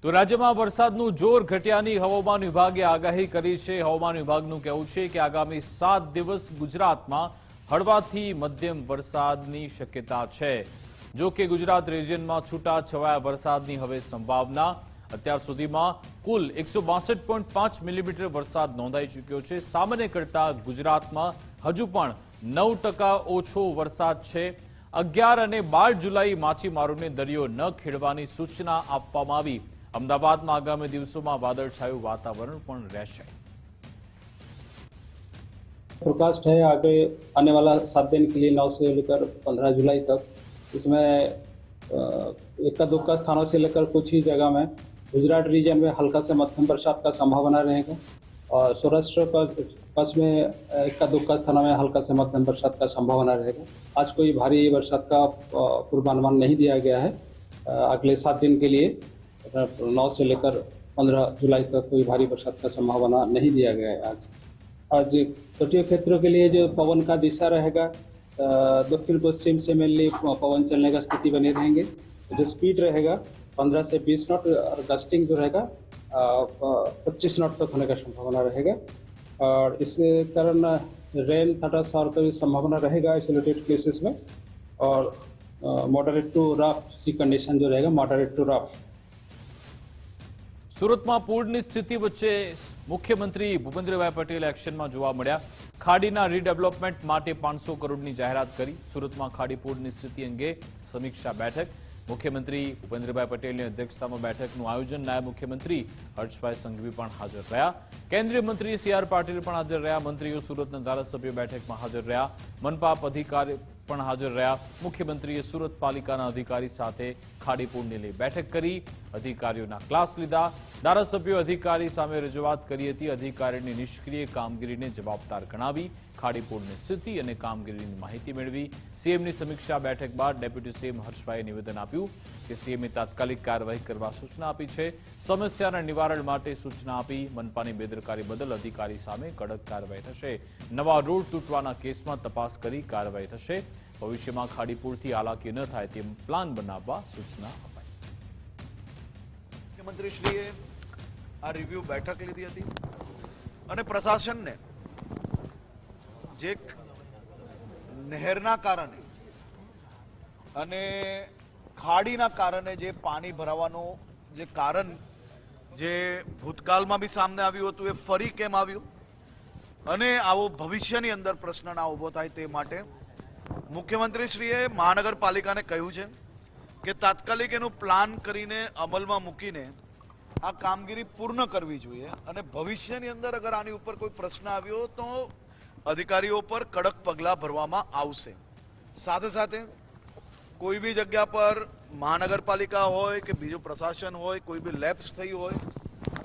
તો રાજ્યમાં વરસાદનું જોર ઘટ્યાની હવામાન વિભાગે આગાહી કરી છે। હવામાન વિભાગનું કહેવું છે કે આગામી 7 દિવસ ગુજરાતમાં હળવાથી મધ્યમ વરસાદની શક્યતા છે। જો કે ગુજરાત રિજિયનમાં છૂટાછવાયા વરસાદની હવે સંભાવના। અત્યાર સુધીમાં કુલ 162.5 મિલીમીટર વરસાદ નોંધાઈ ચૂક્યો છે। સામાન્ય કરતાં ગુજરાતમાં હજુ પણ 9% ઓછો વરસાદ છે। 11 અને 12 જુલાઈ માછીમારોને દરિયો ન ખેડવાની સૂચના આપવામાં આવી। અમદાવાદમાં આગામી દિવસોમાં વાદળછાયું વાતાવરણ પણ રહેશે। फोरकास्ट है आगे आने वाला 7 दिन के लिए 9 से लेकर 15 जुलाई तक। इसमें इक्का दुक्का स्थानों से लेकर कुछ ही जगह में गुजरात रीजन में हल्का से मध्यम बरसात का संभावना रहेगा और सौराष्ट्र पश्चिम में इक्का दुक्का स्थानों में हल्का से मध्यम बरसात का संभावना रहेगा। आज कोई भारी बरसात का पूर्वानुमान नहीं दिया गया है। अगले 7 दिन के लिए 9 से लेकर 15 जुलाई तक कोई भारी बरसात का संभावना नहीं दिया गया है। आज तटीय क्षेत्रों के लिए जो पवन का दिशा रहेगा दक्षिण पश्चिम से मेनली पवन चलने का स्थिति बने रहेंगे। जो स्पीड रहेगा 15 से 20 नॉट और गस्टिंग जो रहेगा 25 नॉट तक होने का संभावना रहेगा और इसके कारण रेन तथा शॉवर का भी संभावना रहेगा आइसोलेटेड प्लेसेस में और moderate to rough sea condition जो रहेगा मॉडरेट टू रफ। સુરતમાં પૂરની સ્થિતિ વચ્ચે મુખ્યમંત્રી ભૂપેન્દ્રભાઈ પટેલ એક્શનમાં જોવા મળ્યા। ખાડીના રીડેવલપમેન્ટ માટે 500 કરોડની જાહેરાત કરી। સુરતમાં ખાડી પૂરની સ્થિતિ અંગે સમીક્ષા બેઠક। મુખ્યમંત્રી ભૂપેન્દ્રભાઈ પટેલની અધ્યક્ષતામાં બેઠકનું આયોજન। નાયબ મુખ્યમંત્રી હર્ષભાઈ સંઘવી પણ હાજર રહ્યા। કેન્દ્રીય મંત્રી CR પાટીલ પણ હાજર રહ્યા। મંત્રીઓ સુરતના ધારાસભ્યો બેઠકમાં હાજર રહ્યા। મનપા અધિકારી પણ હાજર રહ્યા। મુખ્યમંત્રીએ સુરત પાલિકાના અધિકારી સાથે ખાડી પૂરને લઈ બેઠક કરી। અધિકારીઓના ક્લાસ લીધા। ધારાસભ્યો અધિકારી સામે રજૂઆત કરી હતી। અધિકારીની નિષ્ક્રિય કામગીરીને જવાબદાર ગણાવી। ખાડી પૂરની સ્થિતિ અને કામગીરીની માહિતી મેળવી। સીએમની સમીક્ષા બેઠક બાદ ડેપ્યુટી સીએમ હર્ષભાઈએ નિવેદન આપ્યું કે સીએમએ તાત્કાલિક કાર્યવાહી કરવા સૂચના આપી છે। સમસ્યાના નિવારણ માટે સૂચના આપી। મનપાની બેદરકારી બદલ અધિકારી સામે કડક કાર્યવાહી થશે। નવા રોડ તૂટવાના કેસમાં તપાસ કરી કાર્યવાહી થશે। ભવિષ્યમાં ખાડી પૂરથી હાલાકી ન થાય તેમ પ્લાન બનાવવા સૂચના અપાઈ। મુખ્યમંત્રીશ્રીએ આ રિવ્યુ બેઠક લીધી હતી અને પ્રશાસનને જે નહેરના કારણે અને ખાડીના કારણે જે પાણી ભરાવાનું જે કારણ જે ભૂતકાળમાં બી સામે આવ્યું હતું એ ફરી કેમ આવ્યું અને આવો ભવિષ્યની અંદર પ્રશ્ન ના ઊભો થાય તે માટે મુખ્યમંત્રીશ્રીએ મહાનગરપાલિકાને કહ્યું છે કે તાત્કાલિક એનું પ્લાન કરીને અમલમાં મૂકીને આ કામગીરી પૂર્ણ કરવી જોઈએ અને ભવિષ્યની અંદર અગર આની ઉપર કોઈ પ્રશ્ન આવ્યો તો અધિકારીઓ પર કડક પગલાં ભરવામાં આવશે। સાથે સાથે કોઈ બી જગ્યા પર મહાનગરપાલિકા હોય કે બીજું પ્રશાસન હોય કોઈ બી લેપ્સ થઈ હોય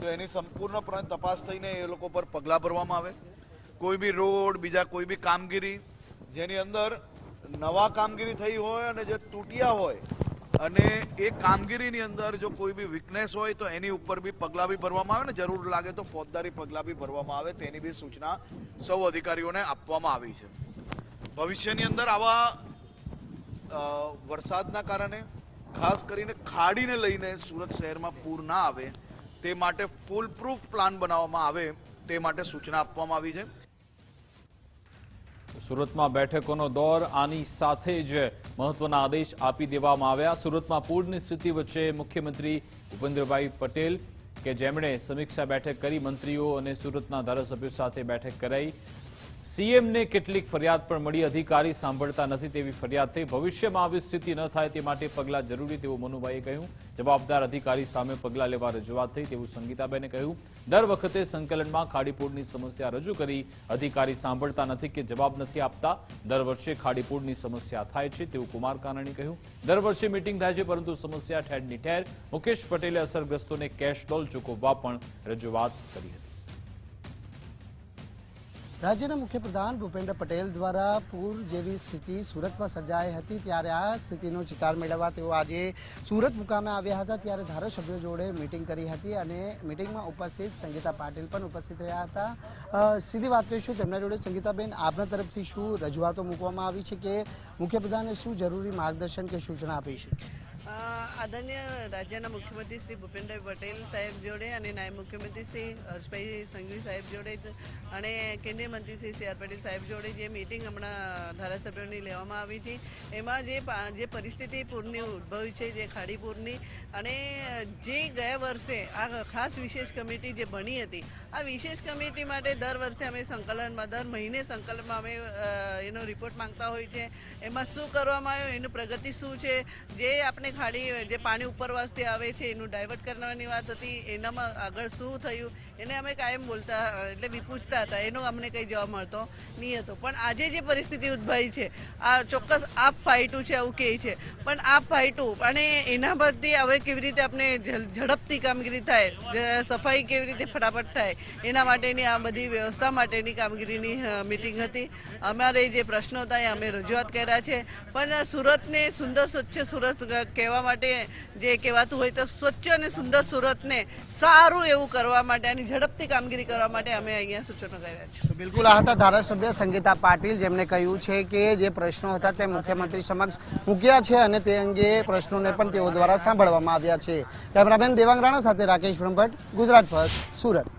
તો એની સંપૂર્ણપણે તપાસ થઈને એ લોકો પર પગલાં ભરવામાં આવે। કોઈ બી રોડ બીજા કોઈ બી કામગીરી જેની અંદર નવા કામગીરી થઈ હોય અને જે તૂટ્યા હોય અને એ કામગીરીની અંદર જો કોઈ બી વીકનેસ હોય તો એની ઉપર બી પગલાં બી ભરવામાં આવે ને જરૂર લાગે તો ફોજદારી પગલાં બી ભરવામાં આવે તેની બી સૂચના સૌ અધિકારીઓને આપવામાં આવી છે। ભવિષ્યની અંદર આવા વરસાદના કારણે ખાસ કરીને ખાડીને લઈને સુરત શહેરમાં પૂર ના આવે તે માટે ફૂલ પ્રૂફ પ્લાન બનાવવામાં આવે તે માટે સૂચના આપવામાં આવી છે। સુરતમાં બેઠકોનો દોર આની સાથે જ મહત્વના આદેશ આપી દેવામાં આવ્યા। સુરતમાં પૂરની સ્થિતિ વચ્ચે મુખ્યમંત્રી ભૂપેન્દ્રભાઈ પટેલ કે જેમણે સમીક્ષા બેઠક કરી મંત્રીઓ અને સુરતના ધારાસભ્યો સાથે બેઠક કરાઈ। સીએમને કેટલીક ફરિયાદ પણ મળી। અધિકારી સાંભળતા નથી તેવી ફરિયાદ થઈ। ભવિષ્યમાં આવી સ્થિતિ ન થાય તે માટે પગલાં જરૂરી તેવું મનુભાઈએ કહ્યું। જવાબદાર અધિકારી સામે પગલાં લેવા રજૂઆત થઈ તેવું સંગીતાબેને કહ્યું। દર વખતે સંકલનમાં ખાડીપૂરની સમસ્યા રજૂ કરી અધિકારી સાંભળતા નથી કે જવાબ નથી આપતા। દર વર્ષે ખાડીપૂરની સમસ્યા થાય છે તેવું કુમાર કાનાણીએ કહ્યું। દર વર્ષે મીટિંગ થાય છે પરંતુ સમસ્યા ઠેરની ઠેર। મુકેશ પટેલે અસરગ્રસ્તોને કેશ ડોલ ચૂકવવા પણ રજૂઆત કરી હતી। રાજ્યના મુખ્યપ્રધાન ભૂપેન્દ્ર પટેલ દ્વારા પૂર જેવી સ્થિતિ સુરતમાં સર્જાઈ હતી ત્યારે આ સ્થિતિનો ચિતાર મેળવવા તેઓ આજે સુરત મુકામે આવ્યા હતા ત્યારે ધારાસભ્યો જોડે મીટિંગ કરી હતી અને મીટિંગમાં ઉપસ્થિત સંગીતા પાટીલ પણ ઉપસ્થિત રહ્યા હતા। સીધી વાત કરીશું તેમના જોડે। સંગીતાબેન, આપના તરફથી શું રજૂઆતો મૂકવામાં આવી છે કે મુખ્યપ્રધાને શું જરૂરી માર્ગદર્શન કે સૂચના આપી છે? આદરણીય રાજ્યના મુખ્યમંત્રી શ્રી ભૂપેન્દ્રભાઈ પટેલ સાહેબ જોડે અને નાયબ મુખ્યમંત્રી શ્રી હર્ષભાઈ સંઘવી સાહેબ જોડે અને કેન્દ્રીય મંત્રી શ્રી સી આર પાટીલ સાહેબ જોડે જે મિટિંગ હમણાં ધારાસભ્યોની લેવામાં આવી છે એમાં જે પરિસ્થિતિ પૂરની ઉદ્ભવી છે, જે ખાડી પૂરની, અને જે ગયા વર્ષે આ ખાસ વિશેષ કમિટી જે બની હતી, આ વિશેષ કમિટી માટે દર વર્ષે અમે દર મહિને સંકલનમાં અમે એનો રિપોર્ટ માંગતા હોય છે. એમાં શું કરવામાં આવ્યું, એનું પ્રગતિ શું છે, જે આપણે ખાડી જે પાણી ઉપરવાસથી આવે છે એનું ડાયવર્ટ કરવાની વાત હતી, એનામાં આગળ શું થયું એને અમે કાયમ બોલતા એટલે પૂછતા હતા, એનો અમને કંઈ જવાબ મળતો નહીં હતો. પણ આજે જે પરિસ્થિતિ ઉદ્ભવી છે, આ ચોક્કસ આપ ફાઇટું છે એવું કહે છે, પણ આપ ફાઇટું અને એના પરથી હવે કેવી રીતે આપણે ઝડપથી કામગીરી થાય, સફાઈ કેવી રીતે ફટાફટ થાય, એના માટેની આ બધી વ્યવસ્થા માટેની કામગીરીની મિટિંગ હતી. અમારે જે પ્રશ્નો હતા એ અમે રજૂઆત કર્યા છે. પણ સુરતને સુંદર સ્વચ્છ સુરત કહેવા માટે જે કહેવાતું હોય તો સ્વચ્છ અને સુંદર સુરતને સારું એવું કરવા માટે અને ઝડપથી કામગીરી કરવા માટે અમે અહીંયા સૂચનો કર્યા છે. બિલકુલ આ હતા ધારાસભ્ય સંગીતા પાટીલ, જેમણે કહ્યું છે કે જે પ્રશ્નો હતા તે મુખ્યમંત્રી સમક્ષ મૂક્યા છે અને તે અંગે પ્રશ્નોને પણ તેઓ દ્વારા સાંભળવામાં આવ્યા છે. કેમેરામેન દેવાંગ રાણા સાથે રાકેશ બ્રહ્મભટ્ટ, ગુજરાત ફર્સ્ટ, સુરત.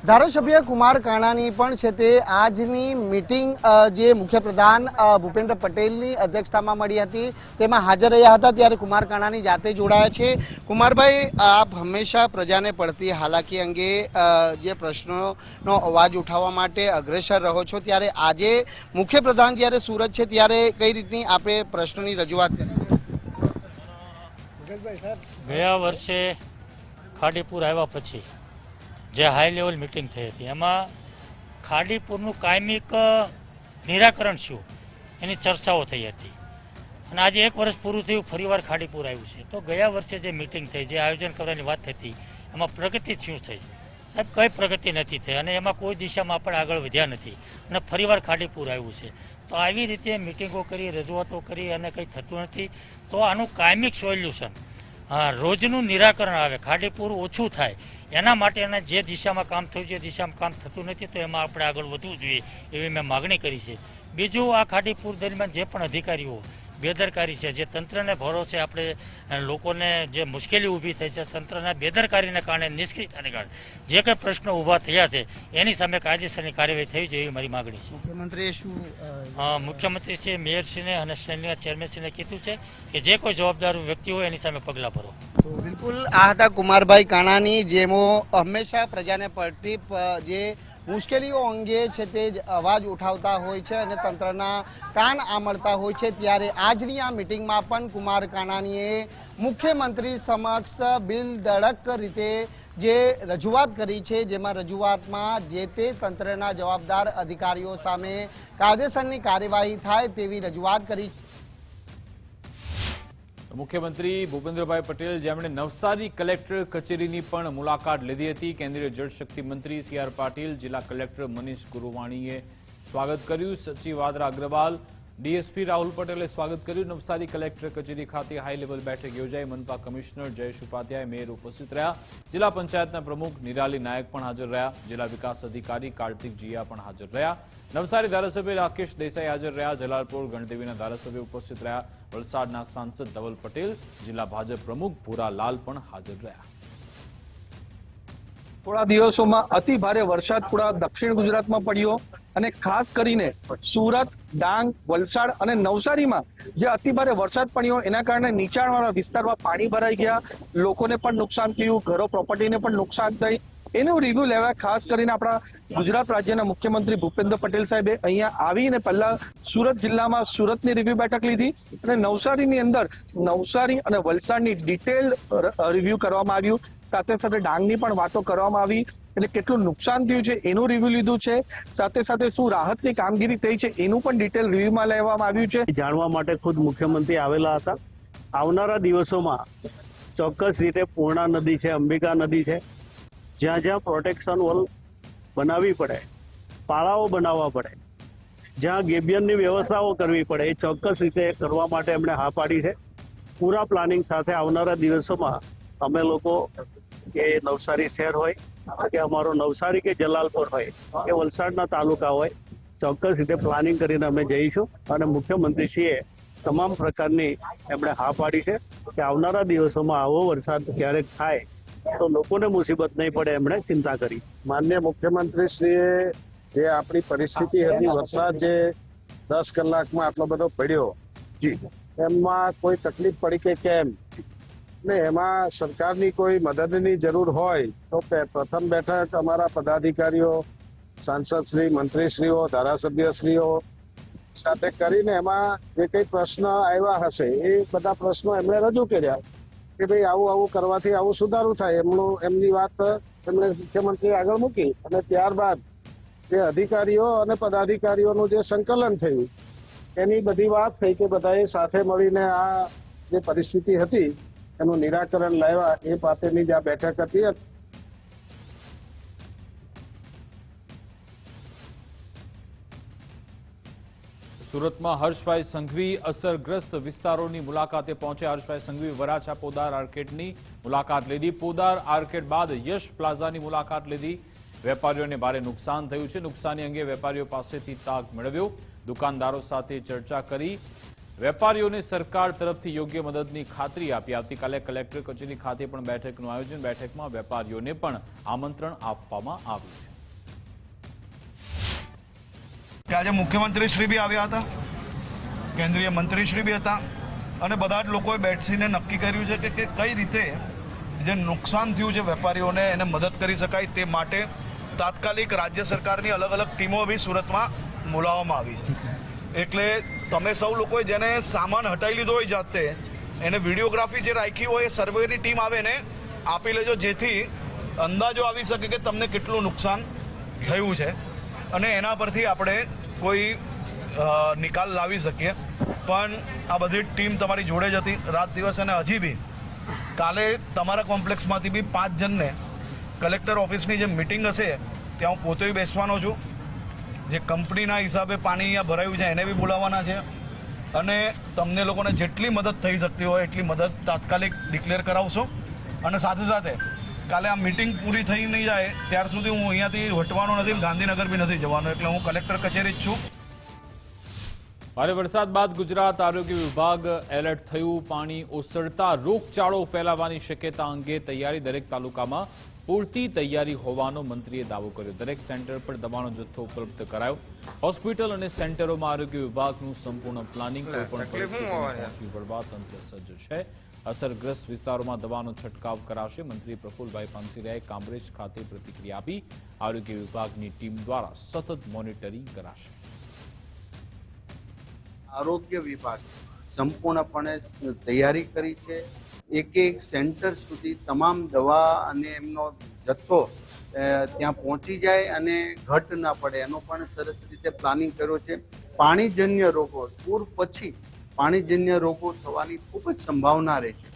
ધારાસભ્ય કુમાર કાણાની પણ છે તે આજની મિટિંગ જે મુખ્યપ્રધાન ભૂપેન્દ્ર પટેલની અધ્યક્ષતામાં મળી હતી તેમાં હાજર રહ્યા હતા. ત્યારે કુમાર કાણાની જાતે જોડાયા છે. કુમારભાઈ, આપ હંમેશા પ્રજાને પડતી હાલાકી અંગે જે પ્રશ્નોનો અવાજ ઉઠાવવા માટે અગ્રેસર રહો છો, ત્યારે આજે મુખ્યપ્રધાન જ્યારે સુરત છે ત્યારે કઈ રીતની આપણે પ્રશ્નોની રજૂઆત કરી? ગયા વર્ષે ખાડીપુર આવ્યા પછી જે હાઈ લેવલ મિટિંગ થઈ હતી એમાં ખાડીપુરનું કાયમિક નિરાકરણ શું એની ચર્ચાઓ થઈ હતી. અને આજે એક વર્ષ પૂરું થયું, ફરીવાર ખાડીપુર આવ્યું છે. તો ગયા વર્ષે જે મિટિંગ થઈ, જે આયોજન કરવાની વાત હતી, એમાં પ્રગતિ શું થઈ? સાહેબ, કઈ પ્રગતિ નથી થઈ અને એમાં કોઈ દિશામાં પણ આગળ વધ્યા નથી અને ફરીવાર ખાડીપુર આવ્યું છે. તો આવી રીતે મિટિંગો કરી, રજૂઆતો કરી અને કંઈ થતું નથી. તો આનું કાયમિક સોલ્યુશન, રોજનું નિરાકરણ આવે, ખાડીપુર ઓછું થાય, એના માટેના જે દિશામાં કામ થયું છે, દિશામાં કામ થતું નથી, તો એમાં આપણે આગળ વધવું જોઈએ એવી મેં માગણી કરી છે. બીજું, આ ખાડીપુર દરમિયાન જે પણ અધિકારીઓ બેદરકારી છે, જે તંત્રને ભરોસે આપણે લોકોને જે મુશ્કેલી ઊભી થઈ છે, તંત્રના બેદરકારીને કારણે, નિષ્ક્રિયતાને કારણે જે કંઈ પ્રશ્નો ઊભા થયા છે એની સામે કાયદેસરની કાર્યવાહી થવી જોઈએ એવી મારી માગણી છે. મુખ્યમંત્રીએ શું મુખ્યમંત્રીશ્રીએ મેયરશ્રીને અને સ્ટેન્ડિંગ ચેરમેનશ્રીને કીધું છે કે જે કોઈ જવાબદાર વ્યક્તિ હોય એની સામે પગલાં ભરો. તો બિલકુલ આ હતા કુમારભાઈ કાણાની, જેમો હંમેશા પ્રજાને પડતી જે મુશ્કેલીઓ અંગે છે તે અવાજ ઉઠાવતા હોય છે અને તંત્રના કાન આમળતા હોય છે. ત્યારે આજની આ મિટિંગમાં પણ કુમાર કાણાનીએ મુખ્યમંત્રી સમક્ષ બિલ ધડક રીતે જે રજૂઆત કરી છે, જેમાં રજૂઆતમાં જે તે તંત્રના જવાબદાર અધિકારીઓ સામે કાયદેસરની કાર્યવાહી થાય તેવી રજૂઆત કરી. મુખ્યમંત્રી ભૂપેન્દ્રભાઈ પટેલ, જેમણે નવસારી કલેક્ટર કચેરીની પણ મુલાકાત લીધી હતી. કેન્દ્રીય જળશક્તિ મંત્રી સી આર પાટીલ, જિલ્લા કલેક્ટર મનીષ ગુરુવાણીએ સ્વાગત કર્યું, સચિવ આદરા અગ્રવાલ, ડીએસપી રાહુલ પટેલે સ્વાગત કર્યું. નવસારી કલેક્ટર કચેરી ખાતે હાઈ લેવલ બેઠક યોજાઈ. મનપા કમિશનર જયેશ ઉપાધ્યાય, મેયર ઉપસ્થિત રહ્યા. જિલ્લા પંચાયતના પ્રમુખ નિરાલી નાયક પણ હાજર રહ્યા. જિલ્લા વિકાસ અધિકારી કાર્તિક જીયા પણ હાજર રહ્યા. નવસારી ધારાસભ્ય રાકેશ દેસાઈ હાજર રહ્યા. જલાલપુર ગણદેવીના ધારાસભ્ય ઉપસ્થિત રહ્યા. વલસાડના સાંસદ ધવલ પટેલ, જિલ્લા ભાજપ પ્રમુખ ભૂરાલાલ પણ હાજર રહ્યા. થોડા દિવસોમાં અતિ ભારે વરસાદ પૂરા દક્ષિણ ગુજરાતમાં પડ્યો અને ખાસ કરીને સુરત, ડાંગ, વલસાડ અને નવસારીમાં જે અતિ ભારે વરસાદ પડ્યો એના કારણે નીચાણવાળા વિસ્તારમાં પાણી ભરાઈ ગયા, લોકોને પણ નુકસાન થયું, ઘરો પ્રોપર્ટીને પણ નુકસાન થઈ. એનું રિવ્યુ લેવા ખાસ કરીને આપણા ગુજરાત રાજ્યના મુખ્યમંત્રી ભૂપેન્દ્ર પટેલ સાહેબે અહીંયા આવીને પહેલા સુરત જિલ્લામાં સુરતની રિવ્યુ બેઠક લીધી અને નવસારીની અંદર નવસારી અને વલસાડની ડિટેલ રિવ્યુ કરવામાં આવ્યું. સાથે સાથે ડાંગની પણ વાતો કરવામાં આવી, એટલે કેટલું નુકસાન થયું છે એનું રિવ્યુ લીધું છે. સાથે સાથે શું રાહતની કામગીરી થઈ છે એનું પણ ડિટેલ રિવ્યુમાં લેવામાં આવ્યું છે. જાણવા માટે ખુદ મુખ્યમંત્રી આવેલા હતા. આવનારા દિવસોમાં ચોક્કસ રીતે પૂર્ણા નદી છે, અંબિકા નદી છે, જ્યાં જ્યાં પ્રોટેક્શન વોલ બનાવવી પડે, પાળાઓ બનાવવા પડે, જ્યાં ગેબિયનની વ્યવસ્થાઓ કરવી પડે, એ ચોક્કસ રીતે કરવા માટે એમણે હા પાડી છે. પૂરા પ્લાનિંગ સાથે આવનારા દિવસોમાં અમે લોકો કે નવસારી શહેર હોય કે અમારો નવસારી કે જલાલપુર હોય કે વલસાડના તાલુકા હોય, ચોક્કસ રીતે પ્લાનિંગ કરીને અમે જઈશું અને મુખ્યમંત્રીશ્રીએ તમામ પ્રકારની એમણે હા પાડી છે કે આવનારા દિવસોમાં આવો વરસાદ ક્યારેક થાય તો લોકોને મુસીબત નહીં પડે, એમણે ચિંતા કરી. માનનીય મુખ્યમંત્રીશ્રીએ જે આપણી પરિસ્થિતિ હતી, વરસાદ જે 10 કલાકમાં આટલો બધો પડ્યો, એમાં કોઈ તકલીફ પડી કે કેમ ને એમાં સરકારની કોઈ મદદની જરૂર હોય તો પ્રથમ બેઠક અમારા પદાધિકારીઓ, સાંસદશ્રી, મંત્રીશ્રીઓ, ધારાસભ્યશ્રીઓ સાથે કરીને એમાં જે કઈ પ્રશ્ન આવ્યા હશે એ બધા પ્રશ્નો એમણે રજૂ કર્યા કે ભાઈ આવું કરવાથી આવું સુધારું થાય. એમની વાત એમણે મુખ્યમંત્રી આગળ મૂકી અને ત્યારબાદ જે અધિકારીઓ અને પદાધિકારીઓનું જે સંકલન થયું એની બધી વાત થઈ કે બધાએ સાથે મળીને આ જે પરિસ્થિતિ હતી એનું નિરાકરણ લાવ્યા. એ પાસેની જ આ બેઠક હતી. સુરતમાં હર્ષભાઈ સંઘવી અસરગ્રસ્ત વિસ્તારોની મુલાકાતે પહોંચ્યા. હર્ષભાઈ સંઘવી વરાછા પોદાર આર્કેડની મુલાકાત લીધી. પોદાર આર્કેડ બાદ યશ પ્લાઝાની મુલાકાત લીધી. વેપારીઓને ભારે નુકસાન થયું છે. નુકસાની અંગે વેપારીઓ પાસેથી તાગ મેળવ્યો. દુકાનદારો સાથે ચર્ચા કરી વેપારીઓને સરકાર તરફથી યોગ્ય મદદની ખાતરી આપી. આવતીકાલે કલેક્ટર કચેરી ખાતે પણ બેઠકનું આયોજન. બેઠકમાં વેપારીઓને પણ આમંત્રણ આપવામાં આવ્યું છે. આજે મુખ્યમંત્રીશ્રી બી આવ્યા હતા, કેન્દ્રીય મંત્રીશ્રી બી હતા અને બધા જ લોકોએ બેસીને નક્કી કર્યું છે કે કઈ રીતે જે નુકસાન થયું છે વેપારીઓને એને મદદ કરી શકાય તે માટે તાત્કાલિક રાજ્ય સરકારની અલગ અલગ ટીમો બી સુરતમાં બોલાવવામાં આવી છે. એટલે તમે સૌ લોકોએ જેને સામાન હટાવી લીધો હોય જાતે એને વિડીયોગ્રાફી જે રાખી હોય એ સર્વેની ટીમ આવે ને આપી લેજો, જેથી અંદાજો આવી શકે કે તમને કેટલું નુકસાન થયું છે અને એના પરથી આપણે કોઈ નિકાલ લાવી શકીએ. પણ આ બધી ટીમ તમારી જોડે જ હતી રાત દિવસ અને હજી બી કાલે તમારા કોમ્પ્લેક્સમાંથી બી 5 જણને કલેક્ટર ઓફિસની જે મિટિંગ હશે ત્યાં હું પોતે બેસવાનો છું. જે કંપનીના હિસાબે પાણી અહીંયા ભરાયું છે એને બી બોલાવવાના છે અને તમને લોકોને જેટલી મદદ થઈ શકતી હોય એટલી મદદ તાત્કાલિક ડિક્લેર કરાવશો. અને સાથે સાથે કાલે આ મિટિંગ પૂરી થઈ નહીં જાય ત્યાર સુધી હું અહીંયાથી હટવાનો નથી, ગાંધીનગર બી નથી જવાનો. એટલે હું કલેક્ટર કચેરી જ છું. ભારે વરસાદ બાદ ગુજરાત આરોગ્ય વિભાગ એલર્ટ થયું. પાણી ઓસરતા રોગચાળો ફેલાવાની શક્યતા અંગે તૈયારી. દરેક તાલુકામાં પૂરતી તૈયારી હોવાનો મંત્રીએ દાવો કર્યો. દરેક સેન્ટર પર દવાનો જથ્થો ઉપલબ્ધ કરાયો. હોસ્પિટલ અને સેન્ટરોમાં આરોગ્ય વિભાગનું સંપૂર્ણ પ્લાનિંગ. કોઈપણ પરિસ્થિતિમાં પહોંચી વળવા તંત્ર સજ્જ છે. અસરગ્રસ્ત વિસ્તારોમાં દવાનો છંટકાવ કરાશે. મંત્રી પ્રફુલભાઈ પાનસેરિયાએ કામરેજ ખાતે પ્રતિક્રિયા આપી. આરોગ્ય વિભાગની ટીમ દ્વારા સતત મોનિટરિંગ કરાશે. આરોગ્ય વિભાગ સંપૂર્ણપણે તૈયારી કરી છે. એક સેન્ટર સુધી તમામ દવા અને એમનો જથ્થો ત્યાં પહોંચી જાય અને ઘટ ના પડે એનો પણ સરસ રીતે પ્લાનિંગ કર્યો છે. પાણીજન્ય રોગો, પૂર પછી પાણીજન્ય રોગો થવાની ખૂબ જ સંભાવના રહે છે.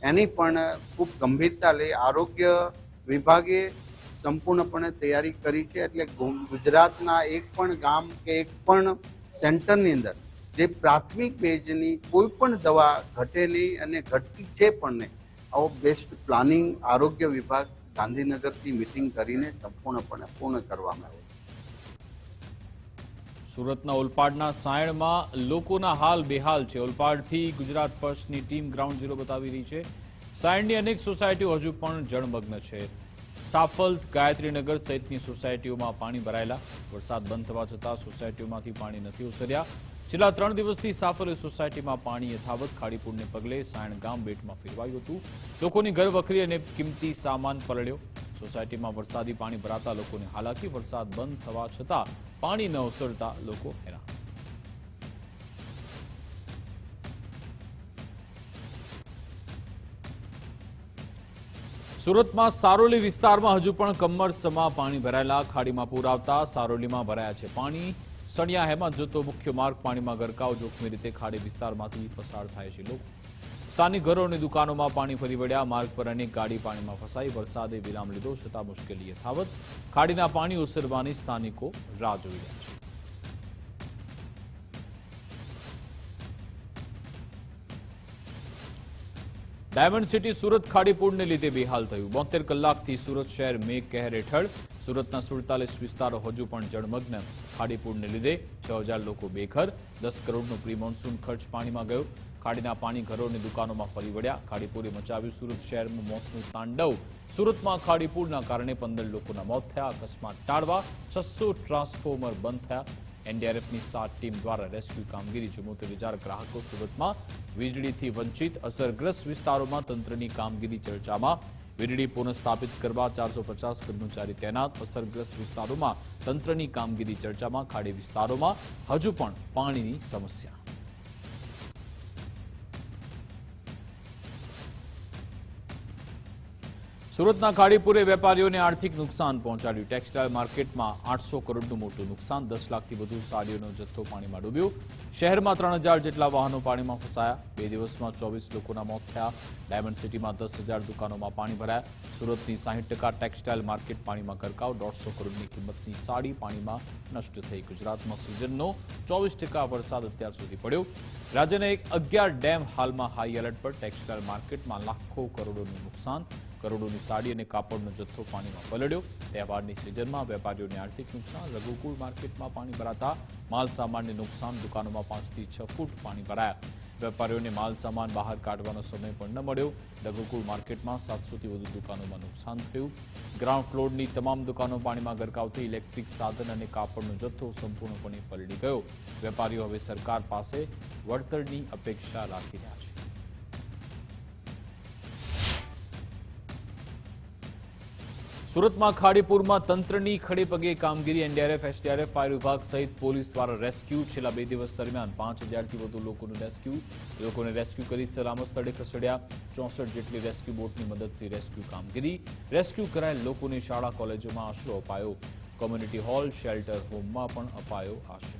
એની પણ ખૂબ ગંભીરતા લઈ આરોગ્ય વિભાગે સંપૂર્ણપણે તૈયારી કરી છે. એટલે ગુજરાતના એક પણ ગામ કે એક પણ સેન્ટરની અંદર જે પ્રાથમિક બેઝની કોઈ પણ દવા ઘટે નહીં અને ઘટતી છે પણ નહીં. આવો બેસ્ટ પ્લાનિંગ આરોગ્ય વિભાગ ગાંધીનગરથી મિટિંગ કરીને સંપૂર્ણપણે પૂર્ણ કરવામાં આવે. સુરતના ઓલપાડના સાયણમાં લોકોના હાલ બેહાલ છે. ઓલપાડથી ગુજરાત ફર્સ્ટની ટીમ ગ્રાઉન્ડ ઝીરો બતાવી રહી છે. સાયણની અનેક સોસાયટીઓ હજુ પણ જળમગ્ન છે. સાફલ, ગાયત્રીનગર સહિતની સોસાયટીઓમાં પાણી ભરાયેલા. વરસાદ બંધ થવા છતાં સોસાયટીઓમાંથી પાણી નથી ઓસર્યા. છેલ્લા 3 દિવસથી સાફલે સોસાયટીમાં પાણી યથાવત. ખાડીપુરને પગલે સાયણ ગામ બેટમાં ફેરવાયું હતું. લોકોની ઘરવખરી અને કિંમતી સામાન પલળ્યો. સોસાયટીમાં વરસાદી પાણી ભરાતા લોકોને હાલાકી. વરસાદ બંધ થવા છતાં પાણી ન ઓસરતા લોકો હેરાન. સુરતમાં સારોલી વિસ્તારમાં હજુ પણ કમરસમાં પાણી ભરાયેલા. ખાડીમાં પૂર આવતા સારોલીમાં ભરાયા છે પાણી. સણિયા હેમાં જતો મુખ્ય માર્ગ પાણીમાં ગરકાવ. જોખમી રીતે ખાડી વિસ્તારમાંથી પસાર થાય છે લોકો. સ્થાનિક ઘરો અને દુકાનોમાં પાણી ફરી વળ્યા. માર્ગ પર અનેક ગાડી પાણીમાં ફસાઈ. વરસાદે વિરામ લીધો છતાં મુશ્કેલી યથાવત. ખાડીના પાણી ઓસરવાની સ્થાનિકો રાહ જોઈ રહ્યા છે. ડાયમંડ સિટી સુરત ખાડીપુરને લીધે બેહાલ થયું. 72 કલાકથી સુરત શહેર મેઘ કહેર હેઠળ. સુરતના 47 વિસ્તારો હજુ પણ જળમગ્ન. ખાડીપુરને લીધે 6000 લોકો બેઘર. 10 કરોડનો પ્રી મોન્સૂન ખર્ચ પાણીમાં ગયો. ખાડીના પાણી ઘરો અને દુકાનોમાં ફરી વળ્યા. ખાડીપુરે મચાવ્યું સુરત શહેરમાં મોતનું તાંડવ. સુરતમાં ખાડીપુરના કારણે 15 લોકોના મોત થયા. અકસ્માત ટાળવા 600 ટ્રાન્સફોર્મર બંધ થયા. એનડીઆરએફની 7 ટીમ દ્વારા રેસ્ક્યુ કામગીરી. 74,000 ગ્રાહકો સુરતમાં વીજળીથી વંચિત. અસરગ્રસ્ત વિસ્તારોમાં તંત્રની કામગીરી ચર્ચામાં. વીજળી પુનઃસ્થાપિત કરવા 450 કર્મચારી તૈનાત. અસરગ્રસ્ત વિસ્તારોમાં તંત્રની કામગીરી ચર્ચામાં. ખાડી વિસ્તારોમાં હજુ પણ પાણીની સમસ્યા. સુરતના ખાડીપુરે વેપારીઓને આર્થિક નુકસાન પહોંચાડ્યું. ટેક્સટાઇલ માર્કેટમાં 800 કરોડનું મોટું નુકસાન. 10 લાખથી વધુ સાડીઓનો જથ્થો પાણીમાં ડૂબ્યો. શહેરમાં 3000 જેટલા વાહનો પાણીમાં ફસાયા. 2 દિવસમાં 24 લોકોના મોત થયા. ડાયમંડ સિટીમાં 10,000 દુકાનોમાં પાણી ભરાયા. સુરતની 60% ટેક્સટાઇલ માર્કેટ પાણીમાં ગરકાવ. 150 કરોડની કિંમતની સાડી પાણીમાં નષ્ટ થઈ. ગુજરાતમાં સિઝનનો 24% વરસાદ અત્યાર સુધી પડ્યો. રાજ્યના 11 ડેમ હાલમાં હાઈ એલર્ટ પર. ટેક્સટાઇલ માર્કેટમાં લાખો કરોડોનું નુકસાન. કરોડોની સાડી અને કાપડનો જથ્થો પાણીમાં પલળ્યો. તહેવારની સિઝનમાં વેપારીઓને આર્થિક નુકસાન. રઘુકુળ માર્કેટમાં પાણી ભરાતા માલ સામાનને નુકસાન. દુકાનોમાં 5 થી 6 ફૂટ પાણી ભરાયા. વેપારીઓને માલ સામાન બહાર કાઢવાનો સમય પણ ન મળ્યો. રઘુકુળ માર્કેટમાં 700થી વધુ દુકાનોમાં નુકસાન થયું. ગ્રાઉન્ડ ફ્લોરની તમામ દુકાનો પાણીમાં ગરકાવ થઈ. ઇલેક્ટ્રિક સાધન અને કાપડનો જથ્થો સંપૂર્ણપણે પલળી ગયો. વેપારીઓ હવે સરકાર પાસે વળતરની અપેક્ષા રાખી રહ્યા છે. સુરતમાં ખાડીપુરમાં તંત્રની ખડેપગે કામગીરી. એનડીઆરએફ, એસડીઆરએફ, ફાયર વિભાગ સહિત પોલીસ દ્વારા રેસ્ક્યુ. છેલ્લા 2 દિવસ દરમિયાન 5000થી વધુ લોકોને રેસ્ક્યુ કરી સલામત સ્થળે ખસેડ્યા. 64 જેટલી રેસ્ક્યુ બોટની મદદથી રેસ્ક્યુ કામગીરી. રેસ્ક્યુ કરાયેલ લોકોને શાળા કોલેજોમાં આશરો અપાયો. કોમ્યુનિટી હોલ, શેલ્ટર હોમમાં પણ અપાયો આશરો.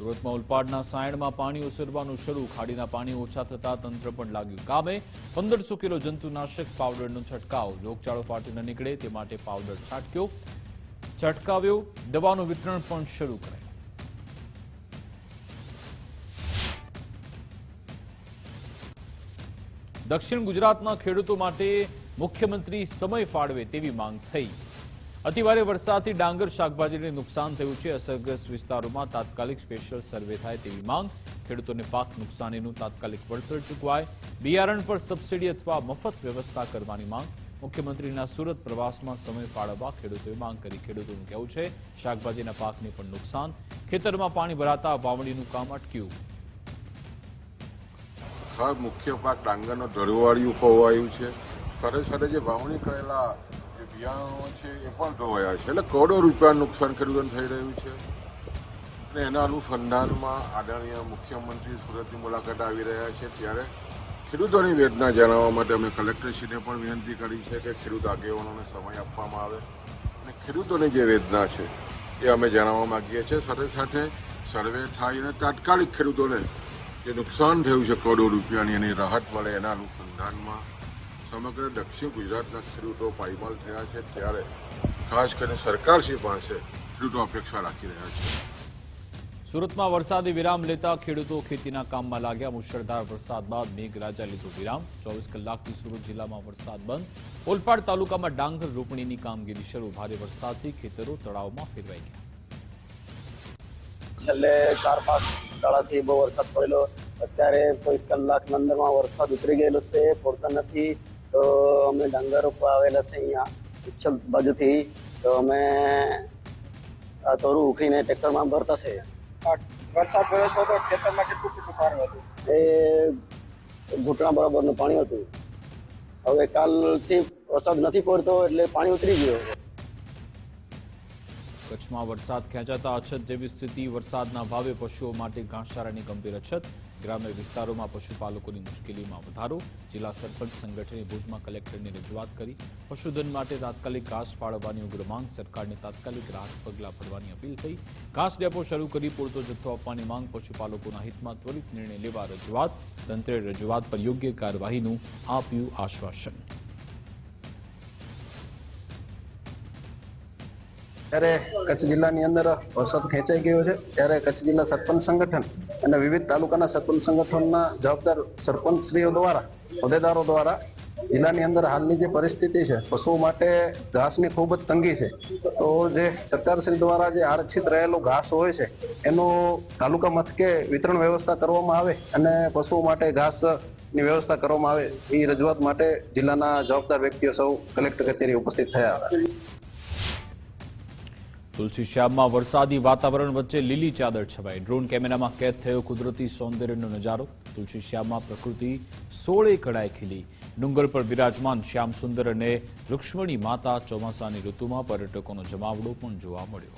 સુરતમાં ઉલપાડના સાયણમાં પાણી ઓસરવાનું શરૂ. ખાડીના પાણી ઓછા થતા તંત્ર પણ લાગ્યું કામે. 1500 કિલો જંતુનાશક પાવડરનો છંટકાવ. રોગચાળો ફાટી ન નીકળે તે માટે પાવડર છંટકાવ્યો. દવાનું વિતરણ પણ શરૂ કરાયું. દક્ષિણ ગુજરાતના ખેડૂતો માટે મુખ્યમંત્રી સમય ફાળવે તેવી માંગ થઈ. અતિભારે વરસાદથી ડાંગર શાકભાજીને નુકસાન થયું છે. અસરગ્રસ્ત વિસ્તારોમાં તાત્કાલિક સ્પેશિયલ સર્વે થાય તેવી માંગ. ખેડૂતોને પાક નુકસાનીનું તાત્કાલિક વળતર ચૂકવાય. બિયારણ પર સબસિડી અથવા મફત વ્યવસ્થા કરવાની માંગ. મુખ્યમંત્રીના સુરત પ્રવાસમાં સમય ફાળવવા ખેડૂતોએ માંગ કરી. ખેડૂતોનું કહેવું છે શાકભાજીના પાકને પણ નુકસાન. ખેતરમાં પાણી ભરાતા વાવણીનું કામ અટક્યું. મુખ્ય પાક ડાંગરનો ધરુવાળિયું ખોવાયું છે. ખરેખર જે વાવણી કરેલા બિયારણો છે એ પણ ધોવાયા છે. એટલે કરોડો રૂપિયાનું નુકસાન ખેડૂતોને થઈ રહ્યું છે. અને એના અનુસંધાનમાં આદરણીય મુખ્યમંત્રી સુરતની મુલાકાત આવી રહ્યા છે. ત્યારે ખેડૂતોની વેદના જણાવવા માટે અમે કલેક્ટરશ્રીને પણ વિનંતી કરી છે કે ખેડૂત આગેવાનોને સમય આપવામાં આવે અને ખેડૂતોની જે વેદના છે એ અમે જણાવવા માંગીએ છીએ. સાથે સાથે સર્વે થાય અને તાત્કાલિક ખેડૂતોને જે નુકસાન થયું છે કરોડો રૂપિયાની એની રાહત મળે. એના અનુસંધાનમાં સમગ્ર દક્ષિણ ગુજરાતના ખેડૂતો પાયમાલ થયા છે. ત્યારે ખાસ કરીને સરકારશ્રી પાસે ખેડૂતો અપેક્ષા રાખી રહ્યા છે. સુરતમાં વરસાદે વિરામ લેતા ખેડૂતો ખેતીના કામમાં લાગ્યા. મુશળધાર વરસાદ બાદ મેઘરાજા લીધો વિરામ. 24 કલાકથી સુરત જિલ્લામાં વરસાદ બંધ. ઓલપાડ તાલુકામાં ડાંગર રોપણીની કામગીરી શરૂ. ભારે વરસાદથી ખેતરો તળાવમાં ફેરવાઈ ગયા. છેલ્લે 4-5 દાડાથી બહુ વરસાદ પડેલો. અત્યારે 24 કલાકની અંદરમાં વરસાદ ઉતરી ગયેલો છે. પડતો નથી. તો અમે ડાંગર રોપવા આવેલા છે અહીંયા ઉચ્છલ બાજુથી. તો અમે આ તોરું ઉખડીને ટ્રેક્ટરમાં ભરતા છે. વરસાદ પડ્યો છે તો ખેતરમાં કેટલું પાણી હતું? એ ઘૂંટણા બરાબરનું પાણી હતું. હવે કાલથી વરસાદ નથી પડતો એટલે પાણી ઉતરી ગયો. કચ્છમાં વરસાદ ખેંચાતા અછત જેવી સ્થિતિ. વરસાદના ભાવે પશુઓ માટે ઘાસચારાની ગંભીર અછત. ગ્રામ્ય વિસ્તારોમાં પશુપાલકોની મુશ્કેલીમાં વધારો. જિલ્લા સરપંચ સંગઠને ભુજમાં કલેક્ટરને રજૂઆત કરી. પશુધન માટે તાત્કાલિક ઘાસ ફાળવવાની ઉગ્ર માંગ. સરકારને તાત્કાલિક રાહત પગલાં ભરવાની અપીલ થઈ. ઘાસ ડેપો શરૂ કરી પૂરતો જથ્થો આપવાની માંગ. પશુપાલકોના હિતમાં ત્વરિત નિર્ણય લેવા રજૂઆત. તંત્રે રજૂઆત પર યોગ્ય કાર્યવાહીનું આપ્યું આશ્વાસન. ત્યારે કચ્છ જિલ્લાની અંદર વરસાદ ખેંચાઈ ગયો છે, ત્યારે કચ્છ જિલ્લા સરપંચ સંગઠન અને વિવિધ તાલુકાના સરપંચ સંગઠનના જવાબદાર સરપંચશ્રીઓ દ્વારા, હોદ્દેદારો દ્વારા જિલ્લાની અંદર હાલની જે પરિસ્થિતિ છે, પશુઓ માટે ઘાસની ખૂબ જ તંગી છે. તો જે સરકારશ્રી દ્વારા જે આરક્ષિત રહેલું ઘાસ હોય છે એનું તાલુકા મથકે વિતરણ વ્યવસ્થા કરવામાં આવે અને પશુઓ માટે ઘાસની વ્યવસ્થા કરવામાં આવે એ રજૂઆત માટે જિલ્લાના જવાબદાર વ્યક્તિઓ સૌ કલેક્ટર કચેરી ઉપસ્થિત થયા હતા. તુલસીશ્યામમાં વરસાદી વાતાવરણ વચ્ચે લીલી ચાદર છવાઈ. ડ્રોન કેમેરામાં કેદ થયો કુદરતી સૌંદર્યનો નજારો. તુલસીશ્યામમાં પ્રકૃતિ 16 કળાએ ખીલી. ડુંગર પર બિરાજમાન શ્યામ સુંદર અને રુક્ષ્મણી માતા. ચોમાસાની ઋતુમાં પર્યટકોનો જમાવડો પણ જોવા મળ્યો.